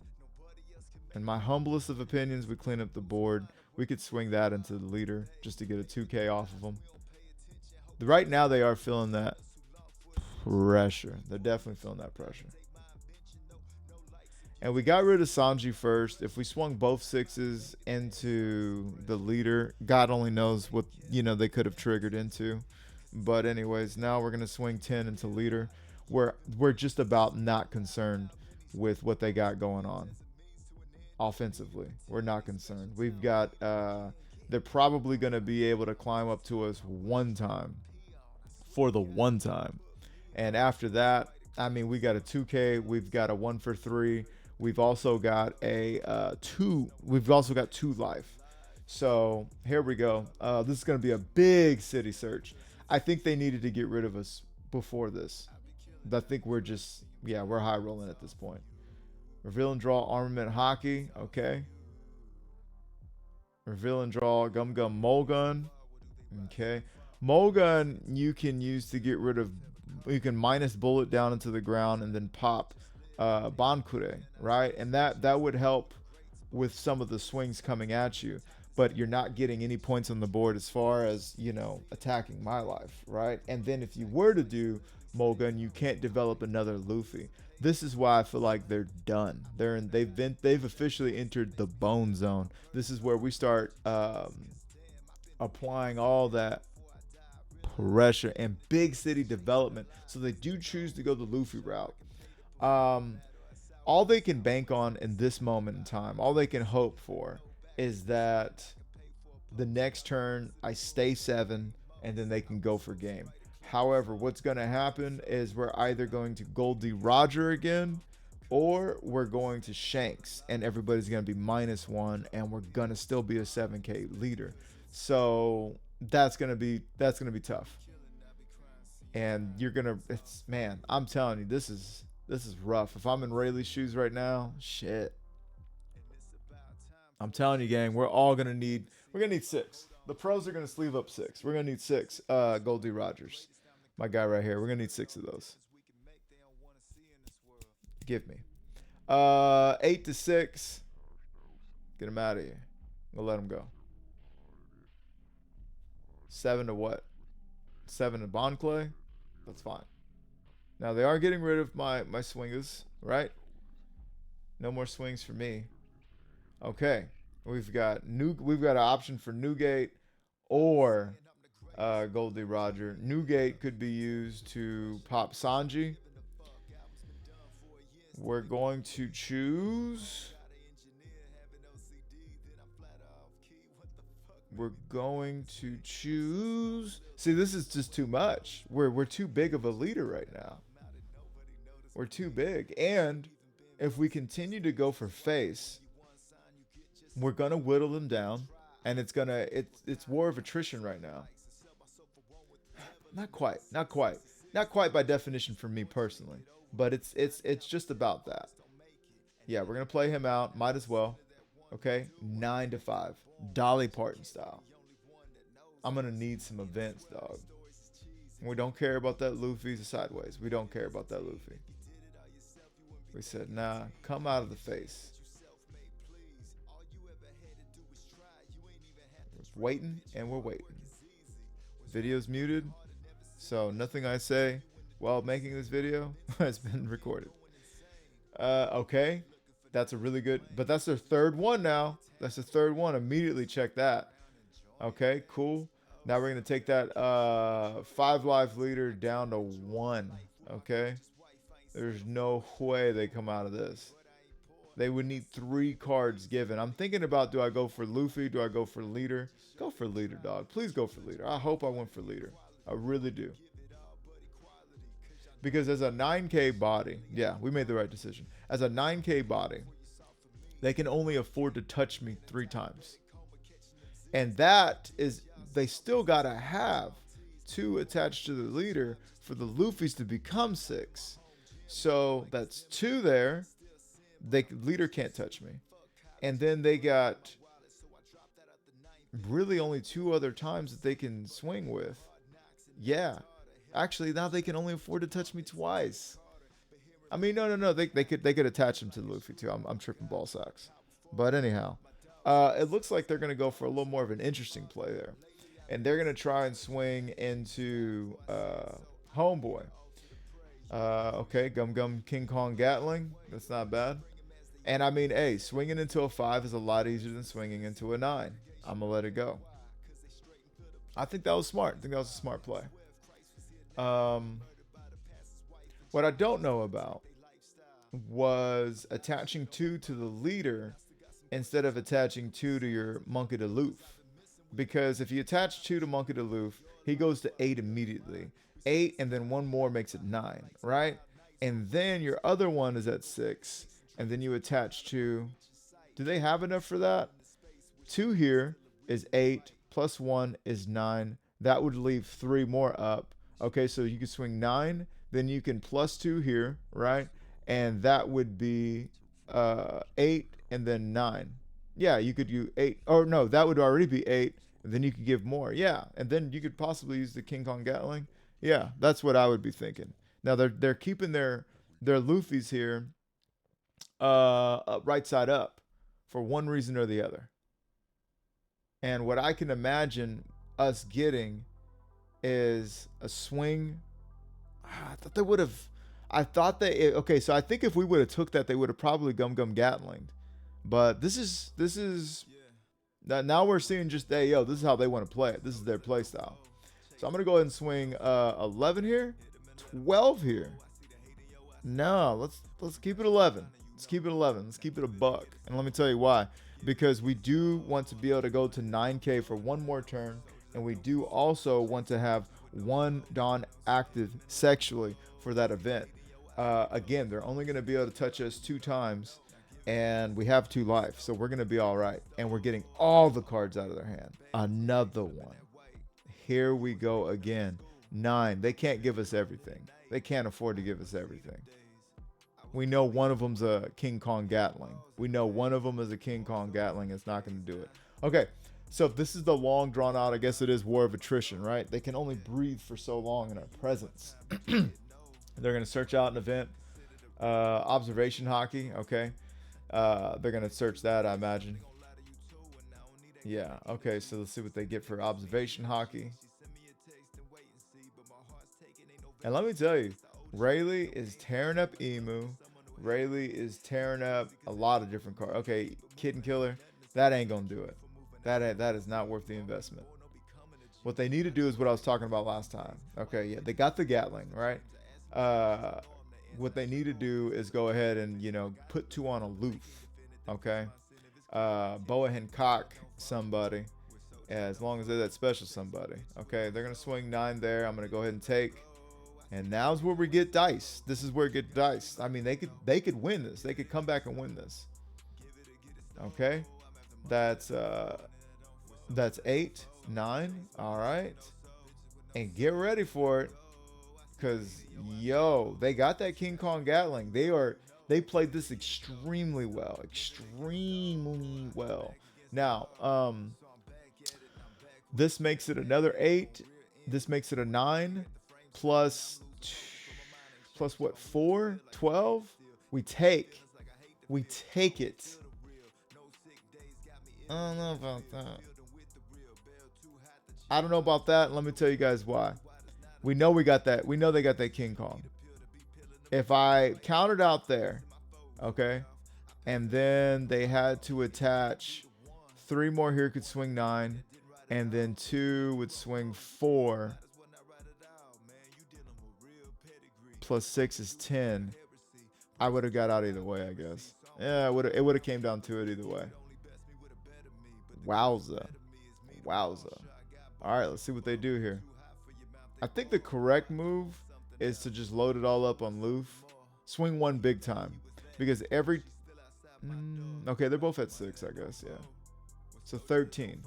In my humblest of opinions, we clean up the board. We could swing that into the leader just to get a 2K off of them. Right now, they are feeling that pressure. They're definitely feeling that pressure. And we got rid of Sanji first. If we swung both 6s into the leader, God only knows what, they could have triggered into. But anyways, now we're going to swing 10 into leader. We're just about not concerned with what they got going on. Offensively, we're not concerned. We've got, they're probably going to be able to climb up to us one time. For the one time. And after that, I mean, we got a 2K. We've got a 1 for 3. We've also got a 2. We've also got 2 life. So here we go. This is going to be a big city search. I think they needed to get rid of us before this. I think we're just, we're high rolling at this point. Reveal and draw armament hockey. Okay. Reveal and draw Gum Gum Mulgun. Okay. Mulgun you can use to get rid of, you can minus bullet down into the ground and then pop Bankure, right? And that would help with some of the swings coming at you, but you're not getting any points on the board as far as, attacking my life, right? And then if you were to do Mulgun, you can't develop another Luffy. This is why I feel like they're done. They've officially entered the bone zone. This is where we start applying all that pressure and big city development. So they do choose to go the Luffy route. All they can bank on in this moment in time, all they can hope for is that the next turn I stay 7 and then they can go for game. However, what's going to happen is we're either going to Goldie Roger again or we're going to Shanks and everybody's going to be -1 and we're going to still be a 7K leader. So that's going to be tough. And you're going to, man, I'm telling you, this is rough. If I'm in Rayleigh's shoes right now, shit. I'm telling you, gang, we're going to need 6. The pros are going to sleeve up 6. We're going to need 6 Goldie Rogers. My guy right here. We're going to need 6 of those. Give me. 8 to 6. Get him out of here. We'll let him go. 7 to what? 7 to Bond Clay? That's fine. Now they are getting rid of my swingers, right? No more swings for me. Okay. We've got an option for Newgate or Goldie Roger. Newgate could be used to pop Sanji. We're going to choose. See, this is just too much. We're too big of a leader right now. We're too big. And if we continue to go for face, we're gonna whittle them down, and it's war of attrition right now. Not quite by definition for me personally, but it's just about that. Yeah, we're gonna play him out. Might as well. Okay, 9 to 5, Dolly Parton style. I'm gonna need some events, dog. We don't care about that Luffy sideways. We don't care about that Luffy. We said, nah, come out of the face. We're waiting, and we're waiting. Video's muted, so nothing I say while making this video has been recorded. Okay, that's a really good, but that's their third one now. That's the third one. Immediately check that. Okay, cool. Now we're going to take that 5 life leader down to 1. Okay, there's no way they come out of this. They would need 3 cards given. I'm thinking about, do I go for Luffy? Do I go for leader? Go for leader, dog. Please go for leader. I hope I went for leader. I really do. Because as a 9K body, yeah, we made the right decision. As a 9K body, they can only afford to touch me 3 times. And that is, they still got to have 2 attached to the leader for the Luffys to become 6. So that's 2 there. Leader can't touch me. And then they got really only 2 other times that they can swing with. Yeah. Actually, now they can only afford to touch me twice. I mean, no. They could attach them to the Luffy too. I'm tripping ball sacks. But anyhow, it looks like they're going to go for a little more of an interesting play there. And they're going to try and swing into Homeboy. Okay, Gum King Kong Gatling. That's not bad. And I mean, hey, swinging into a 5 is a lot easier than swinging into a 9. I'm going to let it go. I think that was smart. I think that was a smart play. What I don't know about was attaching 2 to the leader instead of attaching 2 to your Monkey de Loof. Because if you attach 2 to Monkey de Loof, he goes to 8 immediately. 8 and then 1 more makes it 9, right? And then your other one is at 6. And then you attach 2. Do they have enough for that? 2 here is 8 plus 1 is 9. That would leave 3 more up. Okay, so you can swing 9. Then you can plus 2 here, right? And that would be 8 and then 9. Yeah, you could do 8. Or no, that would already be 8. And then you could give more. Yeah, and then you could possibly use the King Kong Gatling. Yeah, that's what I would be thinking. Now they're keeping their Luffys here right side up for one reason or the other. And what I can imagine us getting is a swing. I thought they would have. Okay, so I think if we would have took that, they would have probably Gum Gatling. But this is now we're seeing just, hey, yo, this is how they want to play it. This is their play style. So I'm gonna go ahead and swing 11 here, 12 here. No, let's keep it 11. Let's keep it 11. Let's keep it a buck. And let me tell you why. Because we do want to be able to go to 9K for one more turn, and we do also want to have 1 Dawn active sexually for that event. Again, they're only going to be able to touch us 2 times, and we have 2 life, so we're going to be all right. And we're getting all the cards out of their hand. Another one. Here we go again. 9. They can't give us everything. They can't afford to give us everything. We know one of them's a King Kong Gatling. We know one of them is a King Kong Gatling. It's not going to do it. Okay, so if this is the long drawn out, I guess it is war of attrition, right? They can only breathe for so long in our presence. They're going to search out an event. Observation hockey. Okay. They're gonna search that, I imagine. Yeah. Okay. So let's see what they get for observation hockey. And let me tell you, Rayleigh is tearing up Emu. Rayleigh is tearing up a lot of different cards. Okay, Kitten Killer, that ain't gonna do it. That is not worth the investment. What they need to do is what I was talking about last time. Okay, yeah, they got the Gatling, right? What they need to do is go ahead and, you know, put 2 on aloof. Okay, Boa Hancock somebody, as long as they're that special somebody. Okay, they're gonna swing 9 there. I'm gonna go ahead and take. And now's where we get dice. This is where it gets dice. I mean, they could win this. They could come back and win this. Okay, that's 8, 9. All right, and get ready for it, cause yo, they got that King Kong Gatling. They played this extremely well, extremely well. Now, this makes it another 8. This makes it a 9 plus what, 4, 12. We take it. I don't know about that. I don't know about that. Let me tell you guys why. We know we got that. We know they got that King Kong. If I counted out there, okay, and then they had to attach 3 more here could swing 9, and then 2 would swing 4. Plus 6 is 10. I would have got out either way, I guess. Yeah, it would have came down to it either way. Wowza. Wowza. All right, let's see what they do here. I think the correct move is to just load it all up on Luffy. Swing 1 big time. Because every... okay, they're both at 6, I guess, yeah. So 13.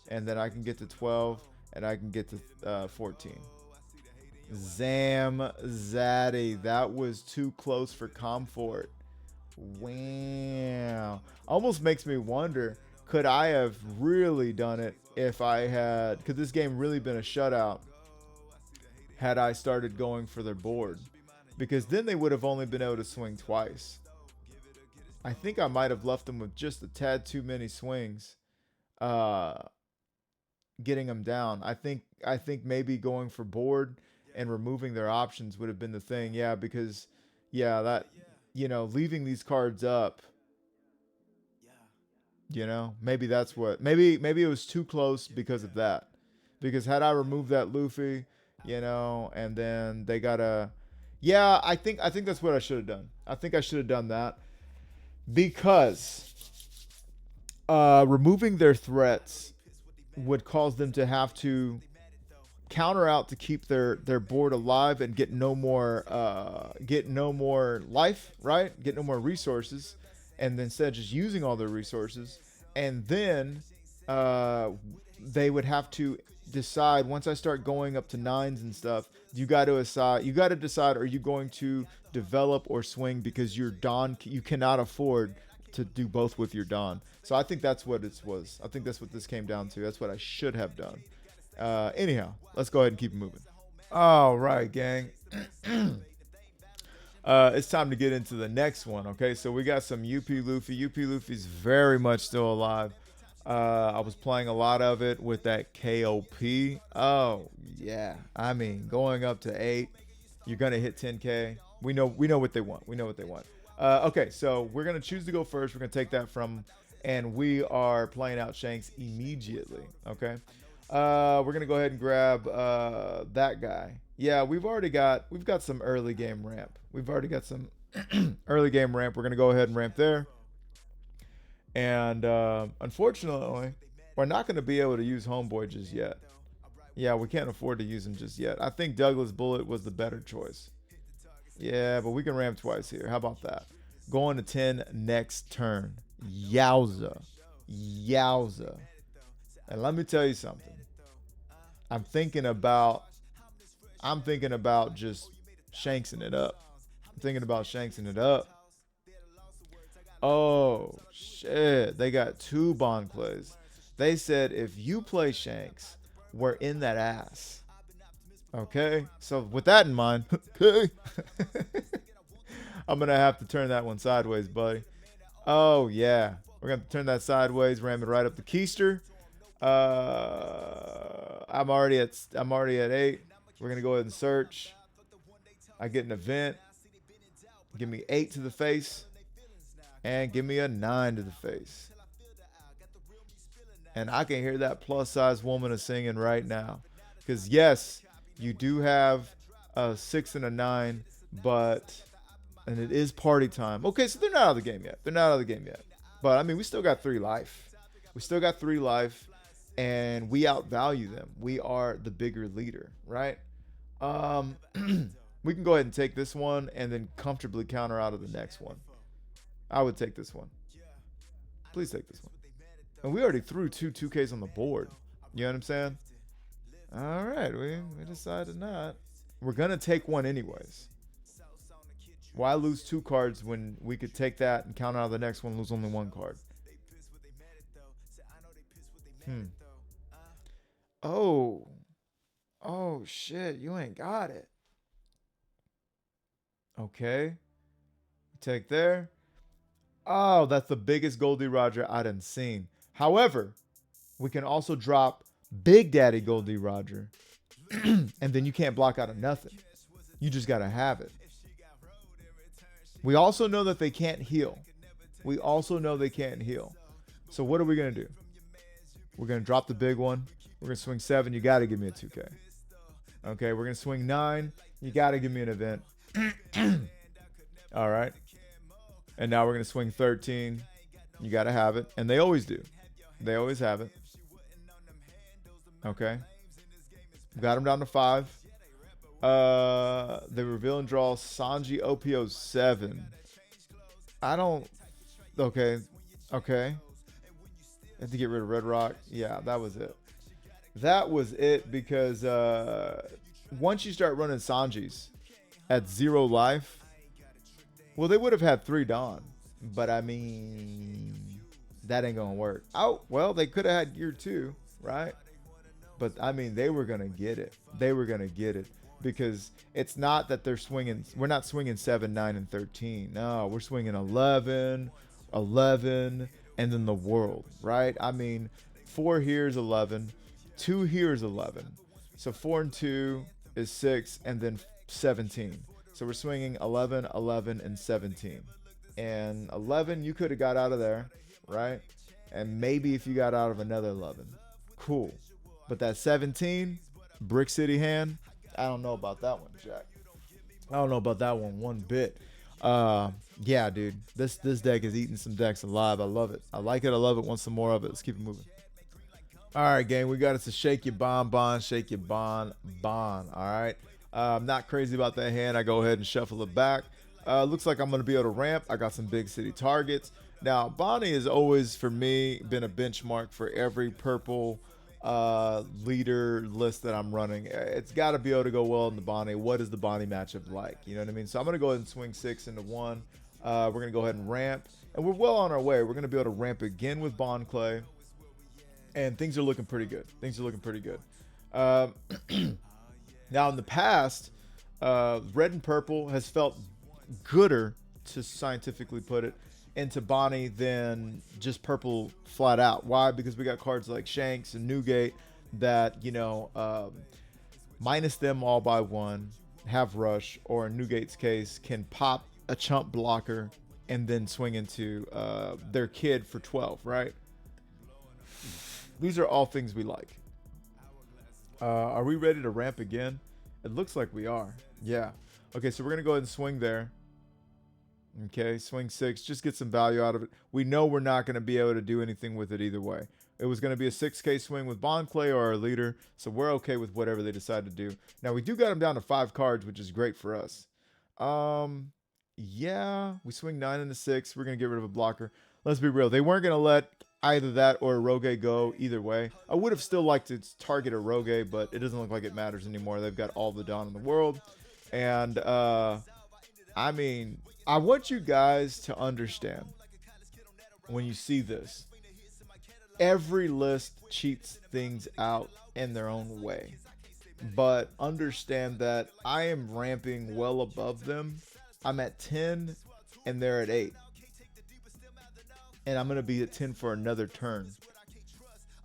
And then I can get to 12, and I can get to 14. Zam Zaddy. That was too close for comfort. Wow. Almost makes me wonder, could I have really done it if I had... Could this game really been a shutout had I started going for their board? Because then they would have only been able to swing twice. I think I might have left them with just a tad too many swings. Getting them down. I think maybe going for board and removing their options would have been the thing. Yeah, because that, you know, leaving these cards up, you know, maybe that's what, maybe it was too close because of that. Because had I removed that Luffy, you know, and then they gotta, yeah, I think that's what I should have done. I think I should have done that, because removing their threats would cause them to have to counter out to keep their board alive and get no more life, right? Get no more resources, and then instead just using all their resources, and then they would have to decide, once I start going up to 9s and stuff, you got to decide, are you going to develop or swing, because your Don, you cannot afford to do both with your Don. So I think that's what it was. I think that's what this came down to. That's what I should have done. Anyhow, let's go ahead and keep it moving. All right, gang. It's time to get into the next one. Okay, so we got some UP Luffy. UP Luffy's very much still alive. I was playing a lot of it with that KOP. Oh yeah, I mean, going up to 8, you're gonna hit 10K. We know what they want. We know what they want. Okay, so we're gonna choose to go first. We're gonna take that from, and we are playing out Shanks immediately. Okay. We're gonna go ahead and grab that guy. Yeah, we've got some early game ramp. We've already got some early game ramp. We're gonna go ahead and ramp there. And unfortunately, we're not gonna be able to use Homeboy just yet. Yeah, we can't afford to use him just yet. I think Douglas Bullet was the better choice. Yeah, but we can ramp twice here. How about that? Going to 10 next turn. Yowza. Yowza. And let me tell you something. I'm thinking about just shanksing it up. I'm thinking about shanksing it up. Oh, shit. They got 2 bond plays. They said if you play Shanks, we're in that ass. Okay? So with that in mind, okay. I'm gonna have to turn that one sideways, buddy. Oh yeah, we're gonna turn that sideways, ram it right up the keister. I'm already at 8. We're gonna go ahead and search. I get an event. Give me 8 to the face, and give me a 9 to the face. And I can hear that plus size woman is singing right now, because yes, you do have a 6 and a 9, and it is party time. Okay, so they're not out of the game yet. But I mean, we still got 3 life. And we outvalue them. We are the bigger leader, right? We can go ahead and take this one and then comfortably counter out of the next one. I would take this one. Please take this one. And we already threw 2Ks on the board. You know what I'm saying? All right, we decided not. We're going to take one anyways. Why lose 2 cards when we could take that and counter out of the next one and lose only 1 card? Oh, shit. You ain't got it. Okay. Take there. Oh, that's the biggest Goldie Roger I done seen. However, we can also drop Big Daddy Goldie Roger. And then you can't block out of nothing. You just got to have it. We also know that they can't heal. So what are we going to do? We're going to drop the big one. We're going to swing 7. You got to give me a 2K. Okay, we're going to swing 9. You got to give me an event. All right. And now we're going to swing 13. You got to have it. And they always do. They always have it. Okay. Got them down to 5. They reveal and draw Sanji OP07. Okay. Had to get rid of Red Rock. Yeah, that was it. Because once you start running Sanjis at 0 life, well, they would have had 3 Dawn. But I mean, that ain't gonna work. Oh, well, they could have had Gear 2, right? But I mean, they were gonna get it. Because it's not that they're swinging. We're not swinging 7, 9, and 13. No, we're swinging 11, and then the world, right? I mean, 4 here is 11, 2 here is 11. So 4 and 2 is 6, and then 17. So we're swinging 11, 11, and 17. And 11, you could have got out of there, right? And maybe if you got out of another 11, cool. But that 17, Brick City hand, I don't know about that one, Jack. I don't know about that one bit. Yeah, dude, this deck is eating some decks alive. I love it. I like it. I love it. Want some more of it. Let's keep it moving. All right, gang, we got us a shake your bon, shake your bon. All right. I'm not crazy about that hand. I go ahead and shuffle it back. Looks like I'm going to be able to ramp. I got some big city targets. Now, Bonney has always, for me, been a benchmark for every purple leader list that I'm running. It's got to be able to go well in the Bonney. What is the Bonney matchup like? You know what I mean? So I'm going to go ahead and swing 6 into 1. We're going to go ahead and ramp. And we're well on our way. We're going to be able to ramp again with Bond Clay. And things are looking pretty good. Now, in the past, red and purple has felt gooder, to scientifically put it, into Bonney than just purple flat out. Why? Because we got cards like Shanks and Newgate that, you know, minus them all by 1, have rush, or in Newgate's case, can pop a chump blocker and then swing into their kid for 12, right? These are all things we like. Are we ready to ramp again? It looks like we are. Yeah. Okay, so we're going to go ahead and swing there. Okay, swing 6. Just get some value out of it. We know we're not going to be able to do anything with it either way. It was going to be a 6K swing with Bond Clay or our leader, so we're okay with whatever they decide to do. Now, we do got them down to 5 cards, which is great for us. Yeah, we swing 9 into 6. We're going to get rid of a blocker. Let's be real. They weren't going to let either that or a Rogue go either way. I would have still liked to target a Rogue, but it doesn't look like it matters anymore. They've got all the Dawn in the world. And, I mean, I want you guys to understand when you see this. Every list cheats things out in their own way. But understand that I am ramping well above them I'm at 10 and they're at 8. And I'm going to be at 10 for another turn.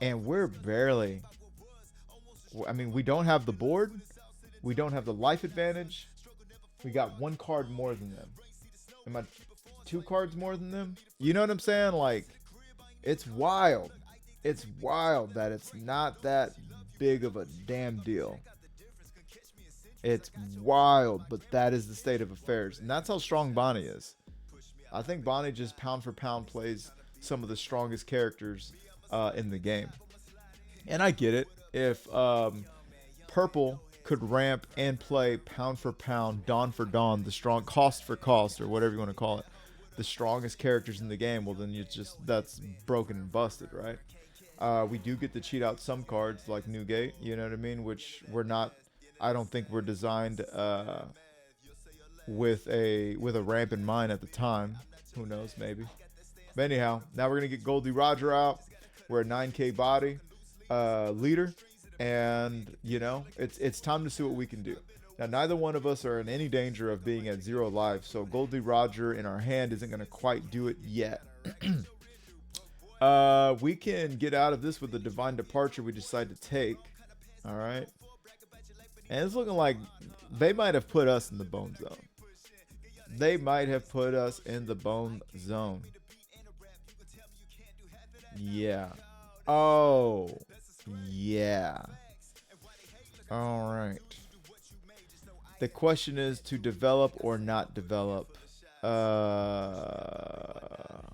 And we're barely... I mean, we don't have the board. We don't have the life advantage. We got 1 card more than them. Am I 2 cards more than them? You know what I'm saying? Like, it's wild. It's wild that it's not that big of a damn deal. It's wild, but that is the state of affairs. And that's how strong Bonney is. I think Bonney just pound for pound plays some of the strongest characters in the game. And I get it. If Purple could ramp and play pound for pound, dawn for dawn, the strong cost for cost, or whatever you want to call it, the strongest characters in the game, well, then you just, that's broken and busted, right? We do get to cheat out some cards like Newgate, you know what I mean? Which we're not, I don't think we're designed with a ramp in mind at the time. Who knows, maybe. But anyhow, now we're going to get Goldie Roger out. We're a 9K body leader. And, you know, it's time to see what we can do. Now, neither one of us are in any danger of being at 0 life. So Goldie Roger in our hand isn't going to quite do it yet. We can get out of this with the Divine Departure we decide to take. All right. And it's looking like they might have put us in the bone zone. They might have put us in the bone zone. Yeah. Oh, yeah. All right. The question is to develop or not develop.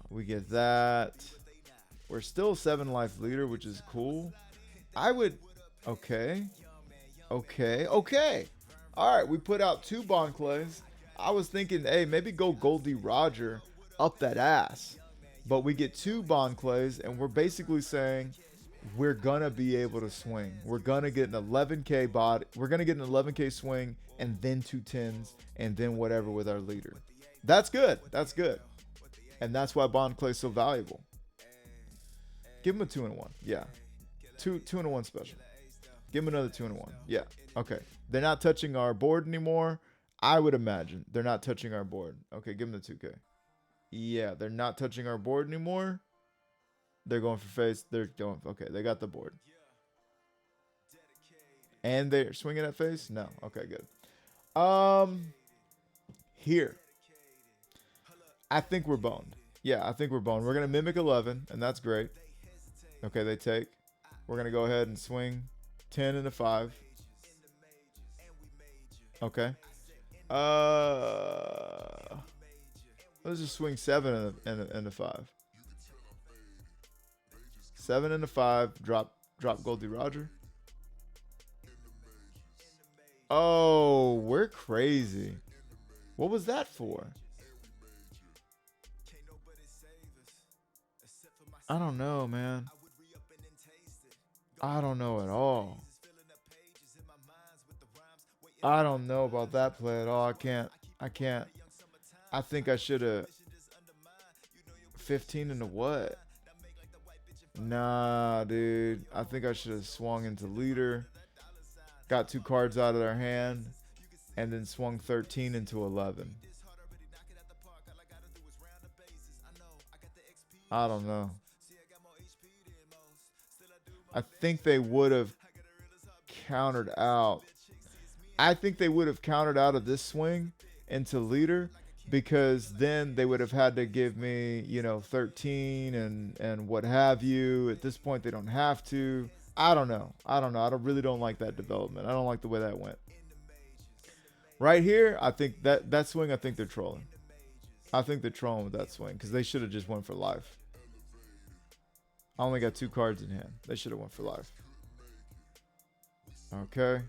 We get that. We're still 7 life leader, which is cool. I would... Okay. All right, we put out 2 Bon Clays. I was thinking, hey, maybe go Goldie Roger up that ass. But we get 2 Bon Clays, and we're basically saying we're going to be able to swing. We're going to get an 11K body. We're going to get an 11K swing, and then 2 10s, and then whatever with our leader. That's good. That's good. And that's why Bon Clay is so valuable. Give him a 2-in-1. Yeah. 2-in-1 special. Give him another 2-in-1. Yeah. Okay. They're not touching our board anymore. I would imagine they're not touching our board. Okay. Give them the 2K. Yeah. They're not touching our board anymore. They're going for face. They're going. Okay. They got the board. And they're swinging at face? No. Okay. Good. Here. I think we're boned. Yeah. I think we're boned. We're going to mimic 11, and that's great. Okay, they take. We're going to go ahead and swing 10 and a 5. Okay. Let's just swing 7 and a 5. 7 and a 5. Drop Goldie Roger. Oh, we're crazy. What was that for? I don't know, man. I don't know at all. I don't know about that play at all. I can't. I think I should have 15 into what? Nah, dude. I think I should have swung into leader. Got 2 cards out of their hand. And then swung 13 into 11. I don't know. I think they would have countered out. I think they would have countered out of this swing into leader, because then they would have had to give me, 13 and what have you. At this point, they don't have to. I don't know. I really don't like that development. I don't like the way that went. Right here, I think that swing, I think they're trolling. I think they're trolling with that swing, because they should have just went for life. I only got 2 cards in hand. They should have went for life. Okay.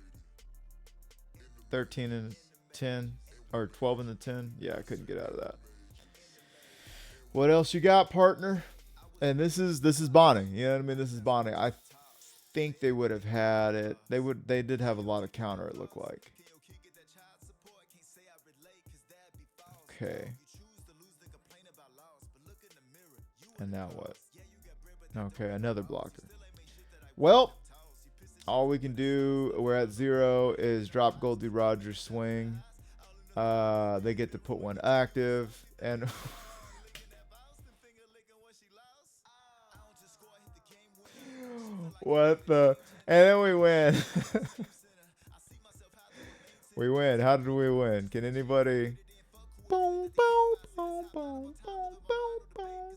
13 and 10. Or 12 and 10. Yeah, I couldn't get out of that. What else you got, partner? And this is Bonney. You know what I mean? This is Bonney. I think they would have had it. They did have a lot of counter, it looked like. Okay. And now what? Okay, another blocker. Well, all we can do, we're at 0, is drop Goldie Roger swing. They get to put one active, and what the? And then we win. We win. How did we win? Can anybody? Boom, boom, boom, boom, boom, boom, boom,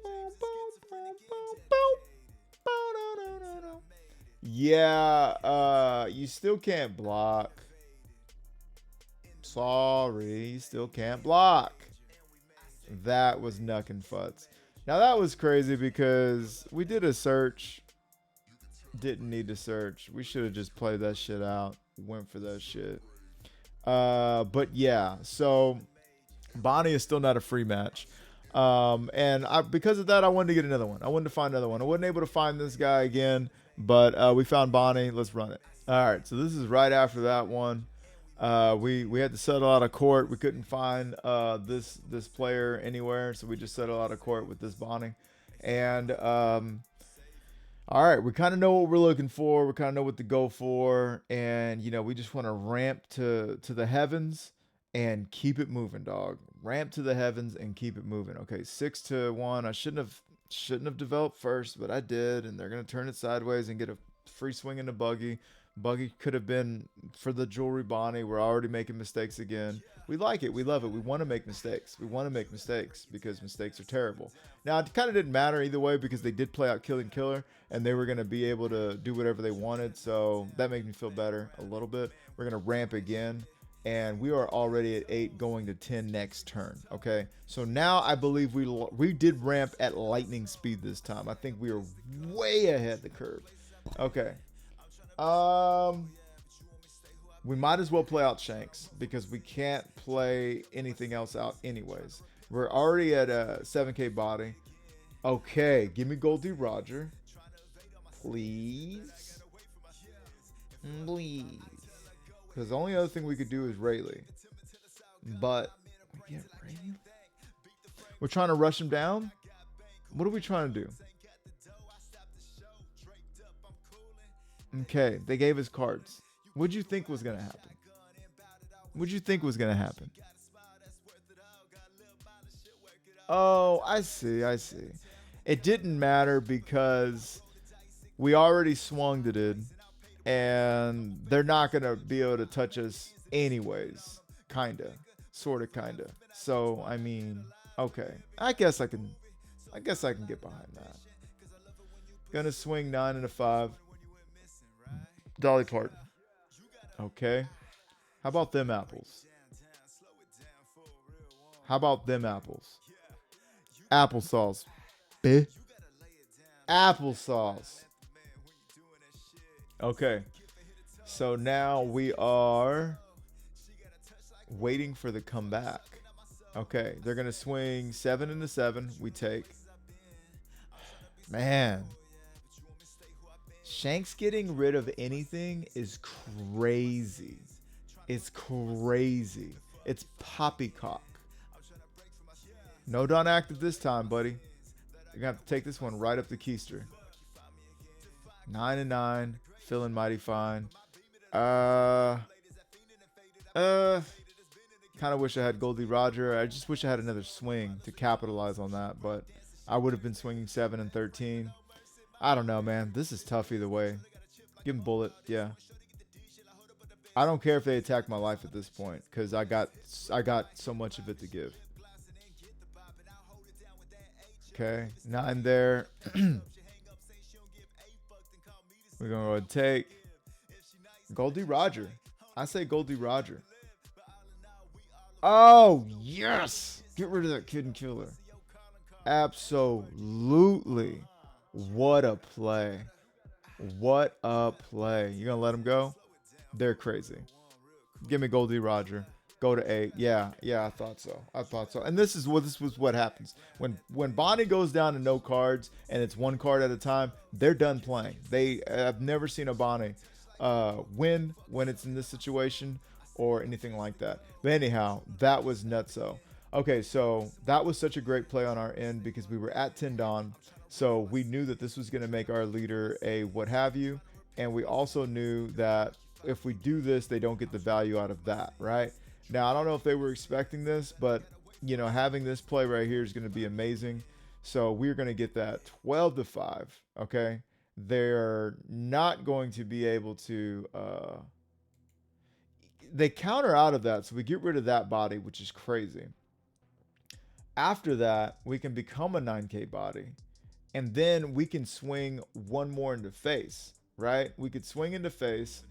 boom, boom, boom, boom, boom. Ba-da-da-da-da. Yeah, you still can't block. Sorry, you still can't block. That was Nuck and Futz. Now that was crazy because we did a search. Didn't need to search. We should have just played that shit out. Went for that shit. But yeah, so Bonney is still not a free match. And because of that, I wanted to get another one. I wanted to find another one. I wasn't able to find this guy again, but we found Bonney. Let's run it. All right, so this is right after that one. We had to settle out of court. We couldn't find this player anywhere, so we just settled out of court with this Bonney. And all right, we kind of know what we're looking for. We kind of know what to go for, and we just want to ramp to the heavens and keep it moving, dog. Ramp to the heavens and keep it moving. Okay, 6-1. I shouldn't have developed first, but I did, and they're gonna turn it sideways and get a free swing into Buggy. Buggy could have been for the jewelry Bonney. We're already making mistakes again. We like it. We love it. We want to make mistakes. We want to make mistakes because mistakes are terrible. Now, it kind of didn't matter either way because they did play out Killing Killer, and they were going to be able to do whatever they wanted. So that made me feel better a little bit. We're going to ramp again, and we are already at 8 going to 10 next turn. Okay, so now I believe we did ramp at lightning speed this time. I think we are way ahead of the curve. Okay. We might as well play out Shanks because we can't play anything else out anyways. We're already at a 7K body. Okay, give me Goldie Roger. Please. Please. Because the only other thing we could do is Rayleigh. But we get Rayleigh? We're trying to rush him down? What are we trying to do? Okay, they gave us cards. What'd you think was going to happen? What'd you think was going to happen? Oh, I see. It didn't matter because we already swung it, and they're not going to be able to touch us anyways. Kinda. Sorta, kinda. So, I mean, okay. I guess I can get behind that. Gonna swing 9 and a 5. Dolly Parton. Okay. How about them apples? How about them apples? Applesauce. Bitch. Applesauce. Okay. So now we are waiting for the comeback. Okay. They're going to swing 7 into 7. We take. Man. Shanks getting rid of anything is crazy. It's crazy. It's poppycock. No Don active this time, buddy. You're going to have to take this one right up the keister. 9 and 9. Feeling mighty fine. Kind of wish I had Goldie Roger. I just wish I had another swing to capitalize on that, but I would have been swinging 7 and 13. I don't know, man. This is tough either way. Give him bullet. Yeah. I don't care if they attack my life at this point because I got so much of it to give. Okay. 9 there. We're going to go and take Goldie Roger. I say Goldie Roger. Oh, yes. Get rid of that kid and killer. Absolutely. What a play. What a play. You going to let him go? They're crazy. Give me Goldie Roger. Go to 8. Yeah, I thought so. And this was what happens. When Bonney goes down to no cards and it's one card at a time, they're done playing. I've never seen a Bonney win when it's in this situation or anything like that. But anyhow, that was nutso. Okay, so that was such a great play on our end because we were at 10 Dawn. So we knew that this was going to make our leader a what have you. And we also knew that if we do this, they don't get the value out of that, right? Now, I don't know if they were expecting this, but, you know, having this play right here is going to be amazing. So we're going to get that 12 to 5. Okay. They're not going to be able to, they counter out of that. So we get rid of that body, which is crazy. After that, we can become a 9K body. And then we can swing one more into face, right? We could swing into face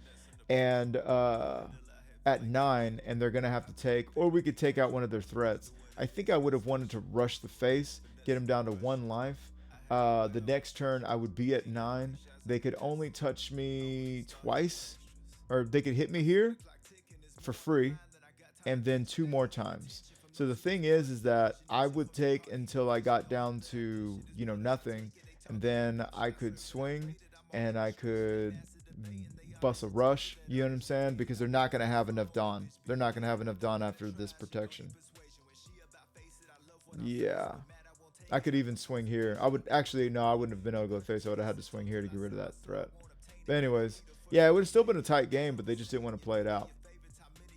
and at 9, and they're going to have to take, or we could take out one of their threats. I think I would have wanted to rush the face, get him down to 1 life. The next turn, I would be at 9. They could only touch me twice, or they could hit me here for free, and then 2 more times. So the thing is that I would take until I got down to, you know, nothing, and then I could swing and I could bust a rush. You know what I'm saying? Because they're not going to have enough Dawn. They're not going to have enough Dawn after this protection. Yeah. I could even swing here. I would actually, no, I wouldn't have been able to go face. I would have had to swing here to get rid of that threat. But anyways, yeah, it would have still been a tight game, but they just didn't want to play it out.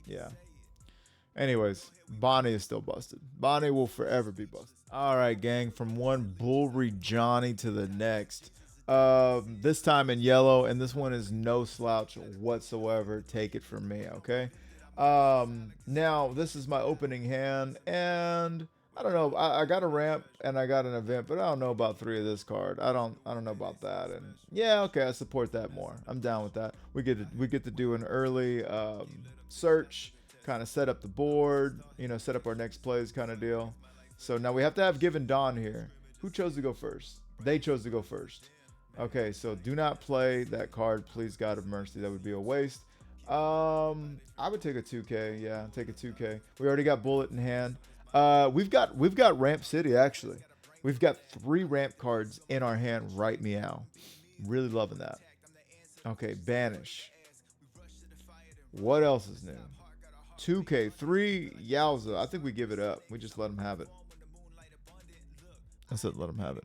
Yeah. Anyways, Bonney is still busted. Bonney will forever be busted. All right, gang. From one Bullry Johnny to the next. This time in yellow, and this one is no slouch whatsoever. Take it from me, okay? Now, this is my opening hand, and I don't know. I got a ramp, and I got an event, but I don't know about 3 of this card. I don't know about that. And yeah, okay, I support that more. I'm down with that. We get to do an early search. Kind of set up the board, you know, set up our next plays kind of deal. So now we have to have Given Dawn here. Who chose to go first? They chose to go first. Okay, so do not play that card, please God of mercy. That would be a waste. I would take a 2K. Yeah, take a 2K. We already got Bullet in hand. We've got Ramp City actually. We've got 3 ramp cards in our hand right meow. Really loving that. Okay, Banish. What else is new? 2K, 3 Yowza. I think we give it up. We just let them have it. I said let them have it.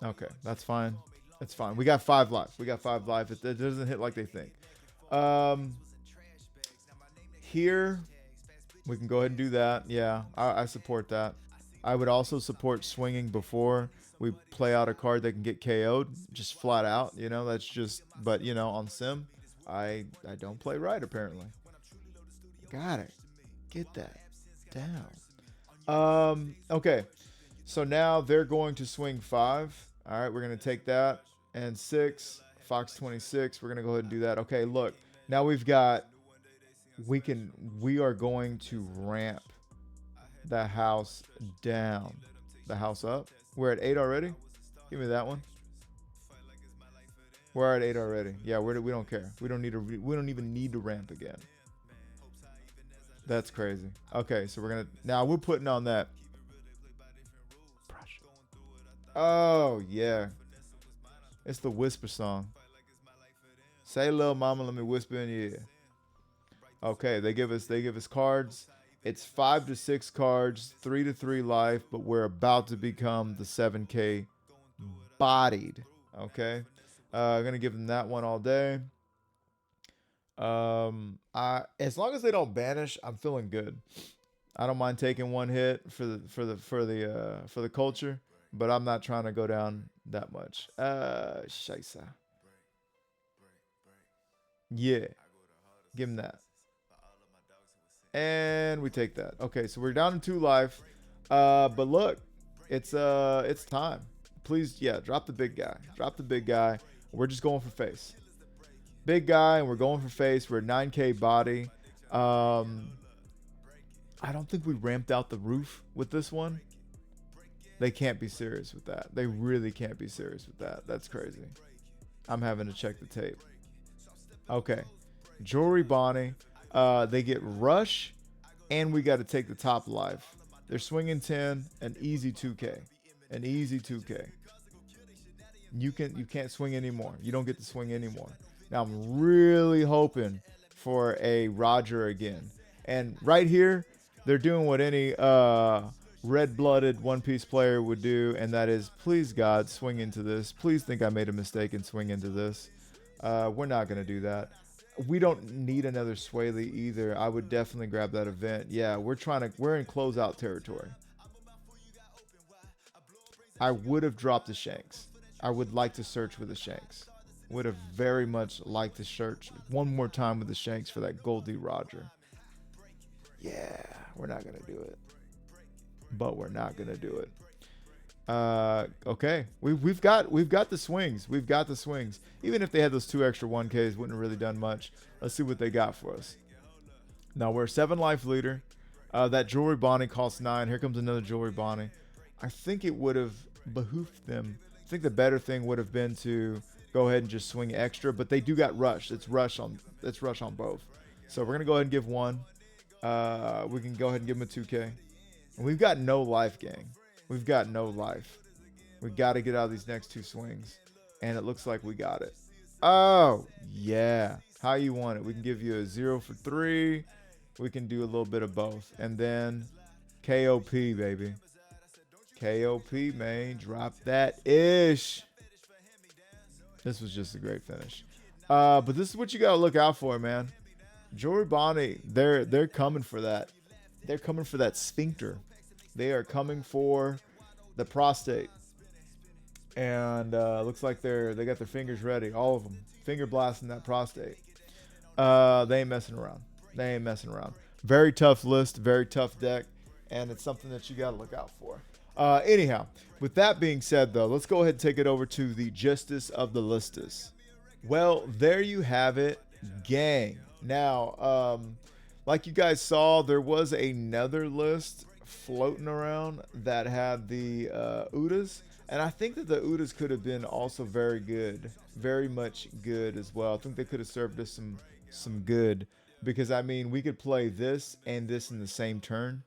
Okay, that's fine. That's fine. We got 5 life. We got 5 life. It doesn't hit like they think. Here, we can go ahead and do that. Yeah, I support that. I would also support swinging before we play out a card that can get KO'd. Just flat out. You know, that's just, but, you know, on Sim, I don't play right, apparently. Got it. Get that down. Okay. So now they're going to swing 5. All right, we're going to take that. And 6. Fox 26. We're going to go ahead and do that. Okay, look. Now we've got... We are going to ramp the house down. The house up. We're at 8 already? Give me that one. We're at 8 already. Yeah, we don't care. We don't even need to ramp again. That's crazy. Okay, so we're putting on that. Oh yeah, it's the whisper song. Say, little mama, let me whisper in your ear. Okay, they give us cards. It's 5 to 6 cards, 3 to 3 life, but we're about to become the 7K bodied. Okay, I'm gonna give them that one all day. As long as they don't banish, I'm feeling good. I don't mind taking 1 hit for the culture, but I'm not trying to go down that much. Scheisse. Yeah, give him that, and we take that. Okay, so we're down to 2 life. But look, it's time. Please, yeah, drop the big guy. Drop the big guy. We're just going for face. Big guy, and we're going for face. We're 9K body. I don't think we ramped out the roof with this one. They can't be serious with that. They really can't be serious with that. That's crazy. I'm having to check the tape. Okay. Jewelry Bonney. They get rush, and we got to take the top life. They're swinging 10, an easy 2K. An easy 2K. You can't swing anymore. You don't get to swing anymore. Now I'm really hoping for a Roger again. And right here, they're doing what any red-blooded One Piece player would do, and that is, please God, swing into this. Please think I made a mistake and swing into this. We're not going to do that. We don't need another Swaley either. I would definitely grab that event. Yeah, we're in closeout territory. I would have dropped the Shanks. I would like to search with the Shanks. Would have very much liked to search one more time with the Shanks for that Goldie Roger. Yeah, we're not gonna do it. But we're not gonna do it. Okay, we've got the swings. We've got the swings. Even if they had those 2 extra 1Ks, wouldn't have really done much. Let's see what they got for us. Now we're a 7 life leader. That jewelry Bonney costs 9. Here comes another jewelry Bonney. I think it would have behooved them. I think the better thing would have been to go ahead and just swing extra, but they do got rush. It's rush on both. So we're gonna go ahead and give 1. We can go ahead and give him a 2K. And we've got no life, gang. We've got no life. We got to get out of these next 2 swings. And it looks like we got it. Oh, yeah. How you want it. We can give you a 0 for 3. We can do a little bit of both. And then KOP, baby. KOP, man. Drop that ish. This was just a great finish. But this is what you got to look out for, man. Jewelry Bonney, they're coming for that. They're coming for that sphincter. They are coming for the prostate. And looks like they got their fingers ready. All of them. Finger blasting that prostate. They ain't messing around. They ain't messing around. Very tough list. Very tough deck. And it's something that you got to look out for. Anyhow, with that being said, though, let's go ahead and take it over to the Justice of the Listus. Well, there you have it, gang. Now, like you guys saw, there was another list floating around that had the Udas, and I think that the Udas could have been also very good, very much good as well. I think they could have served us some good, because I mean we could play this and this in the same turn.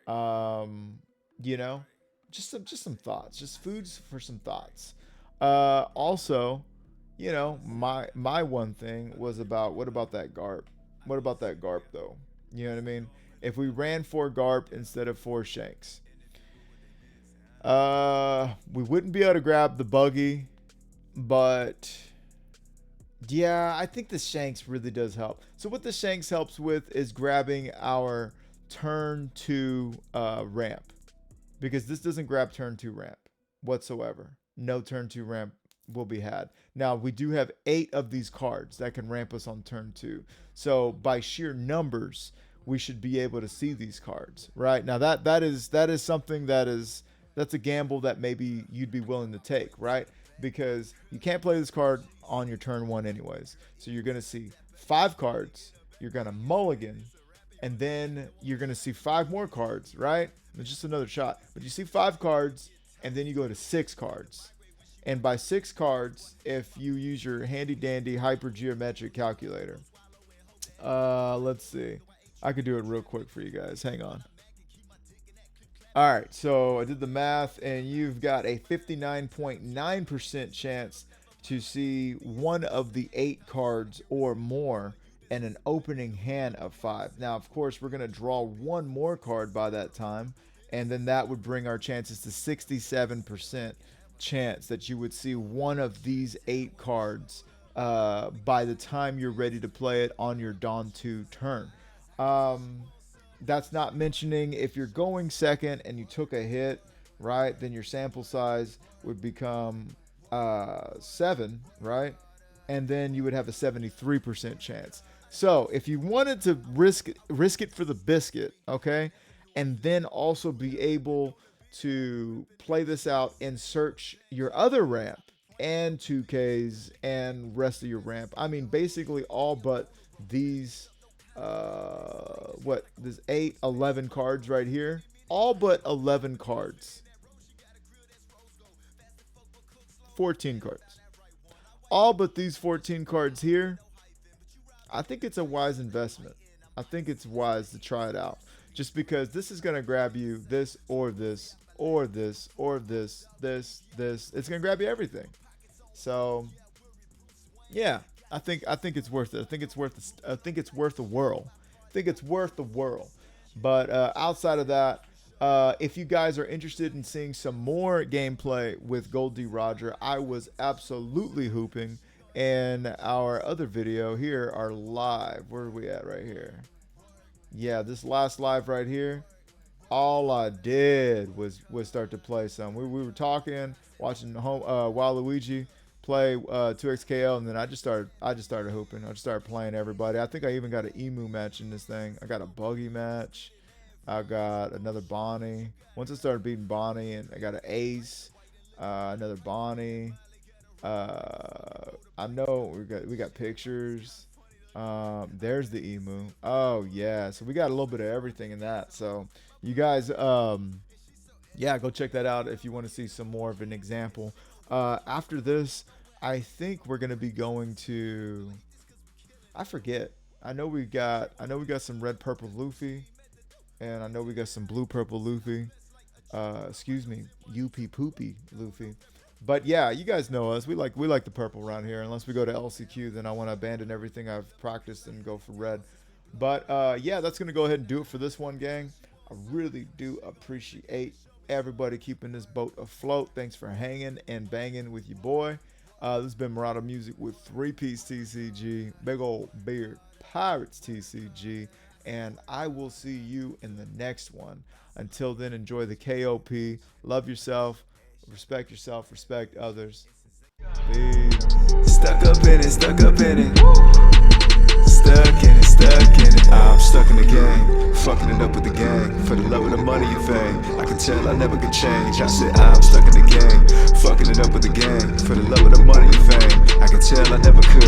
You know, just some thoughts, just foods for some thoughts. Also, you know, my one thing was about what about that Garp? What about that Garp though? You know what I mean? If we ran 4 Garp instead of 4 Shanks, we wouldn't be able to grab the buggy, but yeah, I think the Shanks really does help. So what the Shanks helps with is grabbing our turn 2 ramp, because this doesn't grab turn 2 ramp whatsoever. No turn 2 ramp will be had. Now we do have 8 of these cards that can ramp us on turn 2. So by sheer numbers, we should be able to see these cards, right? Now that is something that's a gamble that maybe you'd be willing to take, right? Because you can't play this card on your turn 1 anyways. So you're going to see 5 cards, you're going to mulligan, and then you're going to see 5 more cards, right? It's just another shot. But you see 5 cards, and then you go to 6 cards. And by 6 cards, if you use your handy dandy hypergeometric calculator, let's see. I could do it real quick for you guys. Hang on. All right, so I did the math, and you've got a 59.9% chance to see one of the 8 cards or more and an opening hand of 5. Now, of course, we're going to draw 1 more card by that time, and then that would bring our chances to 67% chance that you would see one of these 8 cards by the time you're ready to play it on your Dawn 2 turn. That's not mentioning if you're going second and you took a hit, right? Then your sample size would become 7, right? And then you would have a 73% chance. So if you wanted to risk it for the biscuit, okay, and then also be able to play this out and search your other ramp and 2Ks and rest of your ramp. I mean, basically all but these, there's 8, 11 cards right here. All but 11 cards. 14 cards. All but these 14 cards here. I think it's a wise investment. I think it's wise to try it out. Just because this is going to grab you this or this or this or this. It's going to grab you everything. So, yeah, I think it's worth it. I think it's worth the whirl. I think it's worth the whirl. But outside of that, if you guys are interested in seeing some more gameplay with Goldie Roger, I was absolutely hooping. And our other video here are live. Where are we at right here? Yeah, this last live right here, all I did was start to play some. We were talking, watching Waluigi play 2XKL, and then I just started hooping. I just started playing everybody. I think I even got an emu match in this thing. I got a buggy match. I got another Bonney. Once I started beating Bonney, and I got an ace, another Bonney. I know we got pictures. There's the emu. Oh yeah, so we got a little bit of everything in that. So you guys, yeah, go check that out if you want to see some more of an example. After this, I think we're gonna be going to. I forget. I know we got some red purple Luffy, and I know we got some blue purple Luffy. Excuse me, UP poopy Luffy. But yeah, you guys know us. We like the purple around here. Unless we go to LCQ, then I want to abandon everything I've practiced and go for red. But yeah, that's gonna go ahead and do it for this one, gang. I really do appreciate everybody keeping this boat afloat. Thanks for hanging and banging with your boy. This has been Marauder Music with 3-Piece TCG, Big Old Beard Pirates TCG, and I will see you in the next one. Until then, enjoy the KOP. Love yourself. Respect yourself, respect others. Peace. Stuck up in it, stuck up in it. Stuck in it, stuck in it. I'm stuck in the game, fucking it up with the gang. For the love of the money and fame, I can tell I never could change. I said I'm stuck in the game, fucking it up with the gang. For the love of the money and fame, I can tell I never could.